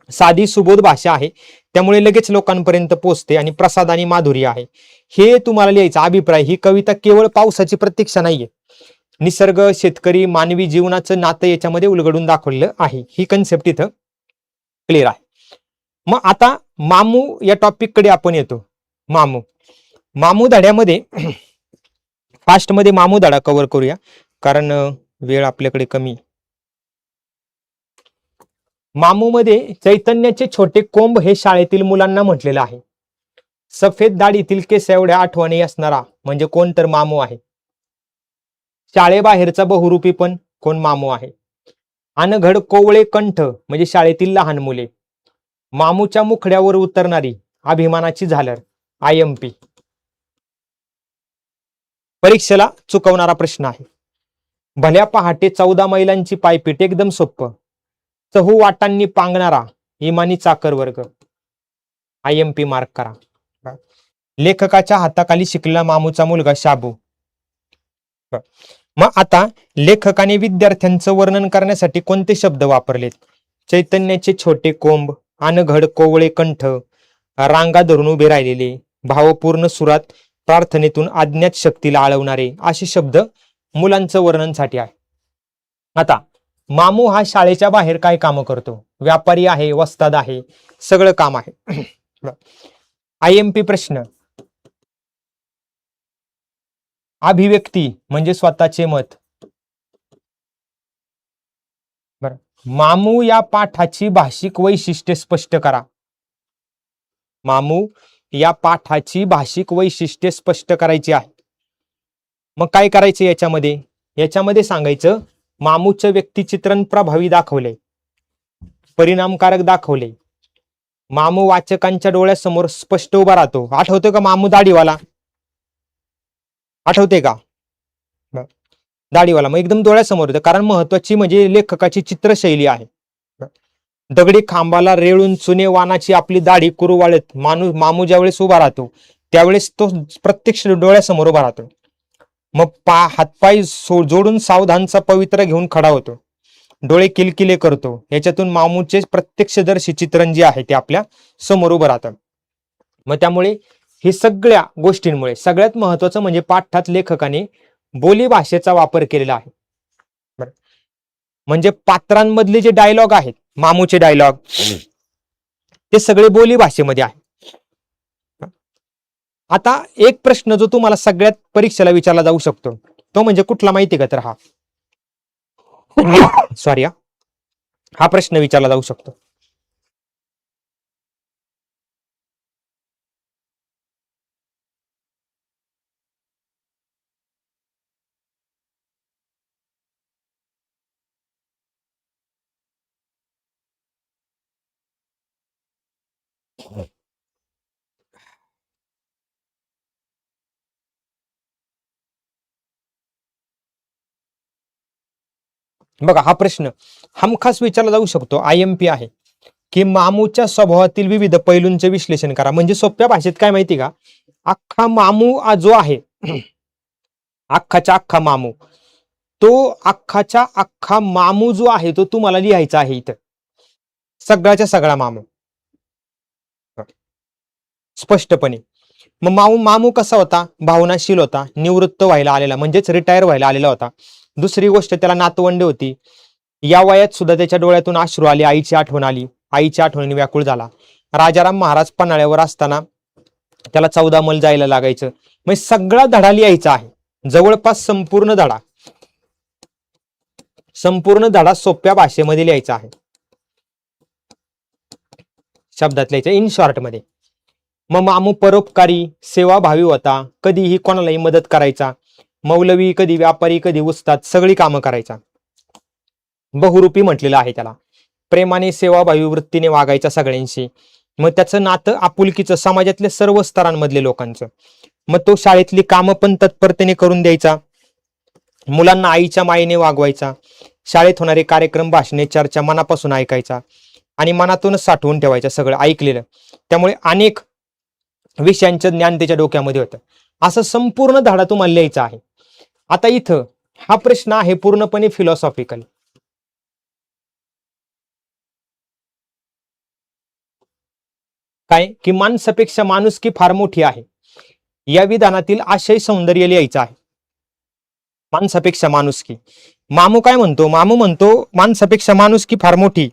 साधी सुबोध भाषा आहे, त्यामुळे लगेच लोकांपर्यंत पोहोचते आणि प्रसाद आणि माधुर्य आहे. हे तुम्हाला लिहायचा अभिप्राय. ही कविता केवळ पावसाची प्रतीक्षा नाहीये, निसर्ग, शेतकरी, मानवी जीवनाचं नातं याच्यामध्ये उलगडून दाखवलेलं आहे. ही कन्सेप्ट इथं क्लिअर आहे. मग आता मामू या टॉपिक कडे आपण येतो. मामू मामू धड्यामध्ये फास्ट मध्ये मामू धडा कव्हर करूया, कारण वेळ आपल्याकडे कमी. मामू मध्ये चैतन्याचे छोटे कोंब हे शाळेतील मुलांना म्हटलेलं आहे. सफेद दाढीतील केस एवढ्या आठवणी असणारा म्हणजे कोण, तर मामू आहे. शाळेबाहेरचा बहुरूपी पण कोण, मामू आहे. अनघड कोवळे कंठ म्हणजे शाळेतील लहान मुले. मामूच्या मुखड्यावर उतरणारी अभिमानाची झालर, IMP. परीक्षेला चुकवणारा प्रश्न आहे. भल्या पहाटे 14 मैलांची पायपीट एकदम सोपं. चहू वाटांनी पांगणारा इमानी चाकर वर्ग, IMP मार्क करा. लेखकाच्या हाताखाली शिकलेला मामूचा मुलगा शाबू. मग आता लेखकाने विद्यार्थ्यांचं वर्णन करण्यासाठी कोणते शब्द वापरलेत? चैतन्याचे छोटे कोंब, अनघड कोवळे कंठ, रांगा धरून उभे राहिलेले, भावपूर्ण सुरात प्रार्थनेतून अज्ञात शक्तीला आळवणारे, असे शब्द मुलांचं वर्णनसाठी आहे. आता मामू हा शाळेच्या बाहेर काय काम करतो? व्यापारी आहे, वस्ताद आहे, सगळं काम आहे. IMP प्रश्न. अभिव्यक्ती म्हणजे स्वतःचे मत. बर, मामू या पाठाची भाषिक वैशिष्ट्ये स्पष्ट करा. मामू या पाठाची भाषिक वैशिष्ट्ये स्पष्ट करायची आहे. मग काय करायचं याच्यामध्ये? याच्यामध्ये सांगायचं मामूचं व्यक्तिचित्रण प्रभावी दाखवले, परिणामकारक दाखवले. मामू वाचकांच्या डोळ्यासमोर स्पष्ट उभा राहतो. आठवतोय का मामू दाढीवाला? आठवते का? दाढीवाला मग एकदम डोळ्यासमोर होतं, कारण महत्वाची म्हणजे लेखकाची चित्रशैली आहे. दगडी खांबाला रेळून चुने वानाची आपली दाढी कुरुवाळत मामू ज्यावेळेस उभा राहतो त्यावेळेस तो प्रत्यक्ष डोळ्यासमोर उभा राहतो. मग हातपाय जोडून सावधानचा पवित्र घेऊन खडा होतो, डोळे किलकिले करतो. याच्यातून मामूचे प्रत्यक्षदर्शी चित्रण जे आहे ते आपल्या समोर उभं राहतं. मग त्यामुळे हे सगळ्या गोष्टींमुळे सगळ्यात महत्वाचं म्हणजे पाठात लेखकाने बोली भाषेचा वापर केलेला आहे. म्हणजे पात्रांमधले जे डायलॉग आहेत, मामूचे डायलॉग, ते सगळे बोली भाषेमध्ये आहे. आता एक प्रश्न जो तुम्हाला सगळ्यात परीक्षेला विचारला जाऊ शकतो तो म्हणजे कुठला माहिती का? तर हा सॉरी, हा प्रश्न विचारला जाऊ शकतो. बघा, हा प्रश्न हमखास विचारला जाऊ शकतो, IMP आहे की मामूच्या स्वभावातील विविध पैलूंचे विश्लेषण करा. म्हणजे सोप्या भाषेत काय माहिती का, अख्खा मामू जो आहे, अख्खाच्या अख्खा मामू, तो अख्खाच्या अख्खा मामू जो आहे तो तुम्हाला लिहायचा आहे इथं. सगळ्याच्या सगळा मामू स्पष्टपणे. मग मामू कसा होता? भावनाशील होता, निवृत्त व्हायला आलेला म्हणजेच रिटायर व्हायला आलेला होता. दुसरी गोष्ट, त्याला नातवंडे होती. या वयात सुद्धा त्याच्या डोळ्यातून अश्रू आले, आईची आठवण आली, आईच्या आठवणीने व्याकुळ झाला. राजाराम महाराज पन्हाळ्यावर असताना त्याला 14 मैल जायला लागायचं. म्हणजे सगळा धडा लिहायचा आहे, जवळपास संपूर्ण धडा सोप्या भाषेमध्ये लिहायचा आहे, शब्दात लिहायचं, इन शॉर्ट मध्ये. मग मामू परोपकारी, सेवाभावी होता, कधीही कोणालाही मदत करायचा. मौलवी, कधी व्यापारी, कधी उस्ताद, सगळी कामं करायचा. बहुरूपी म्हटलेलं आहे त्याला. प्रेमाने, सेवाभावी वृत्तीने वागायचा सगळ्यांशी. मग त्याचं नातं आपुलकीचं समाजातल्या सर्व स्तरांमधले लोकांचं. मग तो शाळेतली कामं पण तत्परतेने करून द्यायचा, मुलांना आईच्या मायेने वागवायचा, शाळेत होणारे कार्यक्रम, भाषणे, चर्चा मनापासून ऐकायचा आणि मनातूनच साठवून ठेवायचं सगळं ऐकलेलं. त्यामुळे अनेक विषयांचं ज्ञान त्याच्या डोक्यामध्ये होतं. असं संपूर्ण धडा तुम्हाला लिहायचा आहे. आता इथं हा प्रश्न आहे पूर्णपणे फिलॉसॉफिकल. काय की माणसापेक्षा माणुसकी फार मोठी आहे. या विधानातील आशय सौंदर्य लिहायचं आहे. माणसापेक्षा माणुसकी. मामू काय म्हणतो? मामू म्हणतो माणसापेक्षा माणुसकी फार मोठी.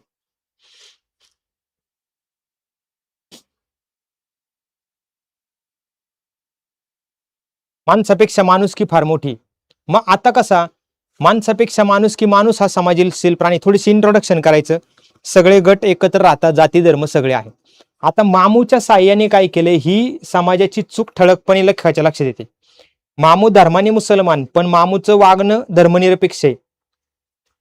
माणसापेक्षा माणुसकी फार मोठी. मग आता कसा माणसापेक्षा माणुसकी, माणूस हा समाजशील प्राणी. थोडीशी इंट्रोडक्शन करायचं. सगळे गट एकत्र राहतात, जाती धर्म सगळे आहे. आता मामूच्या साह्याने काय केले, ही समाजाची चूक ठळकपणे लक्षात येते. मामू धर्माने मुसलमान, पण मामूचं वागणं धर्मनिरपेक्ष आहे.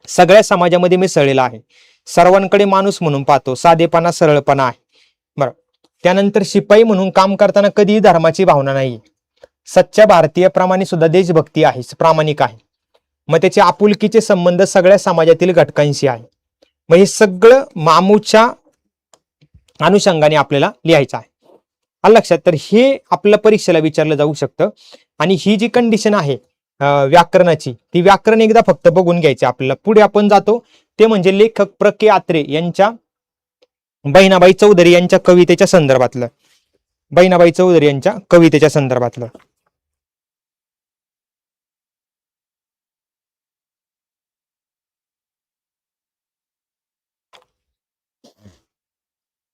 सगळ्या समाजामध्ये मिसळलेला आहे. सर्वांकडे माणूस म्हणून पाहतो, साधेपणा सरळपणा आहे. बरं. त्यानंतर शिपाई म्हणून काम करताना कधीही धर्माची भावना नाही. सच्च्या भारतीय प्रमाणे सुद्धा देशभक्ती आहे, प्रामाणिक आहे. मग त्याचे आपुलकीचे संबंध सगळ्या समाजातील घटकांशी आहे. मग हे सगळं मामूच्या अनुषंगाने आपल्याला लिहायचं आहे. लक्षात. तर हे आपल्या परीक्षेला विचारलं जाऊ शकतं. आणि ही जी कंडिशन आहे व्याकरणाची, ती व्याकरण एकदा फक्त बघून घ्यायची आपल्याला. पुढे आपण जातो ते म्हणजे लेखक प्र के आत्रे यांच्या बहिणाबाई चौधरी यांच्या कवितेच्या संदर्भातलं. बहिणाबाई चौधरी यांच्या कवितेच्या संदर्भातलं.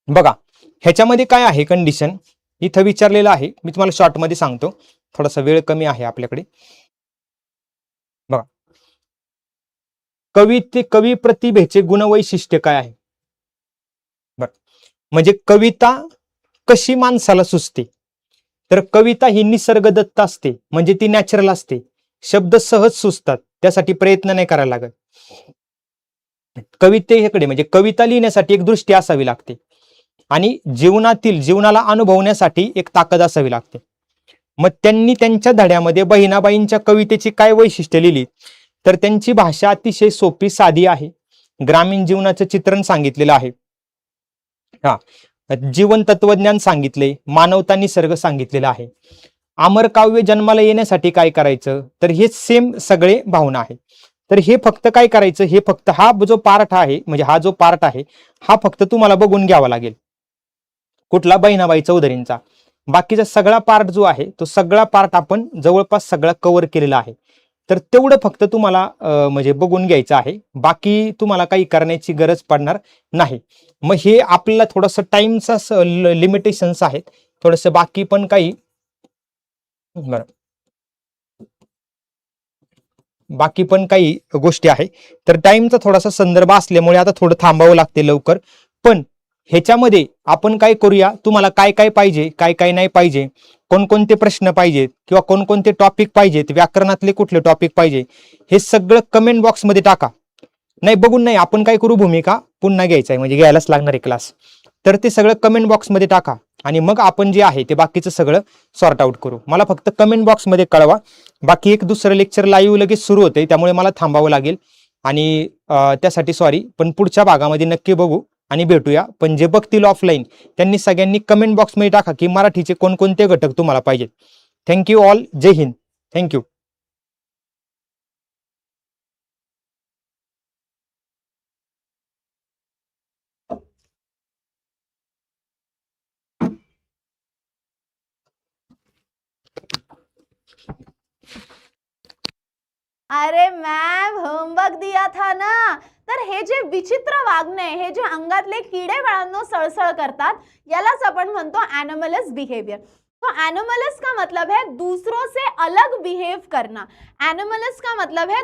बघा ह्याच्यामध्ये काय आहे कंडिशन इथं विचारलेलं आहे. मी तुम्हाला शॉर्ट मध्ये सांगतो, थोडासा वेळ कमी आहे आपल्याकडे. बघा, कवी प्रतिभेचे गुणवैशिष्ट्य काय आहे. बर, म्हणजे कविता कशी माणसाला सुचते. तर कविता ही निसर्गदत्त असते, म्हणजे ती नॅचरल असते. शब्द सहज सुचतात, त्यासाठी प्रयत्न नाही करायला लागत. कवितेकडे म्हणजे कविता लिहिण्यासाठी एक दृष्टी असावी लागते आणि जीवनाला अनुभवण्यासाठी एक ताकद असावी लागते. मग त्यांनी त्यांच्या धड्यामध्ये बहिणाबाईंच्या कवितेची काय वैशिष्ट्य लिहिली, तर त्यांची भाषा अतिशय सोपी साधी आहे. ग्रामीण जीवनाचं चित्रण सांगितलेलं आहे. जीवन तत्वज्ञान सांगितले, मानवता निसर्ग सांगितलेला आहे. अमर काव्य जन्माला येण्यासाठी काय करायचं, तर हे सेम सगळे भावना आहे. तर हे फक्त काय करायचं, हे फक्त हा जो पार्ट आहे, म्हणजे हा जो पार्ट आहे हा फक्त तुम्हाला बघून घ्यावा लागेल. कुठला? बहिणाबाई चौधरींचा. बाकीचा सगळा पार्ट जो आहे तो सगळा पार्ट आपण जवळपास सगळा कव्हर केलेला आहे. तर तेवढं फक्त तुम्हाला म्हणजे बघून घ्यायचं आहे. बाकी तुम्हाला काही करण्याची गरज पडणार नाही. मग हे आपल्याला थोडंसं टाइमचा लिमिटेशन्स आहेत, थोडंसं बाकी पण काही बरं बाकी पण काही गोष्टी आहे. तर टाइमचा थोडासा संदर्भ असल्यामुळे आता थोडं थांबावं लागते लवकर. पण ह्याच्यामध्ये आपण काय करूया, तुम्हाला काय काय पाहिजे, काय काय नाही पाहिजे, कोणकोणते प्रश्न पाहिजेत किंवा कोणकोणते टॉपिक पाहिजेत, व्याकरणातले कुठले टॉपिक पाहिजे, हे सगळं कमेंट बॉक्समध्ये टाका. नाही बघून नाही, आपण काय करू, भूमिका पुन्हा घ्यायचा आहे, म्हणजे घ्यायलाच लागणार आहे क्लास. तर ते सगळं कमेंट बॉक्समध्ये टाका आणि मग आपण जे आहे ते बाकीचं सगळं सॉर्ट आउट करू. मला फक्त कमेंट बॉक्समध्ये कळवा. बाकी एक दुसरं लेक्चर लाईव्ह लगेच सुरू होते, त्यामुळे मला थांबावं लागेल आणि त्यासाठी सॉरी. पण पुढच्या भागामध्ये नक्की बघू आणि भेटूया. पण जे बघतील ऑफलाईन त्यांनी सगळ्यांनी कमेंट बॉक्समध्ये टाका की मराठीचे कोणकोणते घटक तुम्हाला पाहिजेत. Thank you all. Jai Hind. Thank you. अरे मैम होमवर्क दिया था ना. तर हे जे विचित्र वागणे, हे जे अंगातले किडे बाळांनो सळसळ करतात, यालाच आपण म्हणतो एनोमलस बिहेवियर. तो एनोमलस का मतलब है दूसरों से अलग बिहेव करना. एनोमलस का मतलब है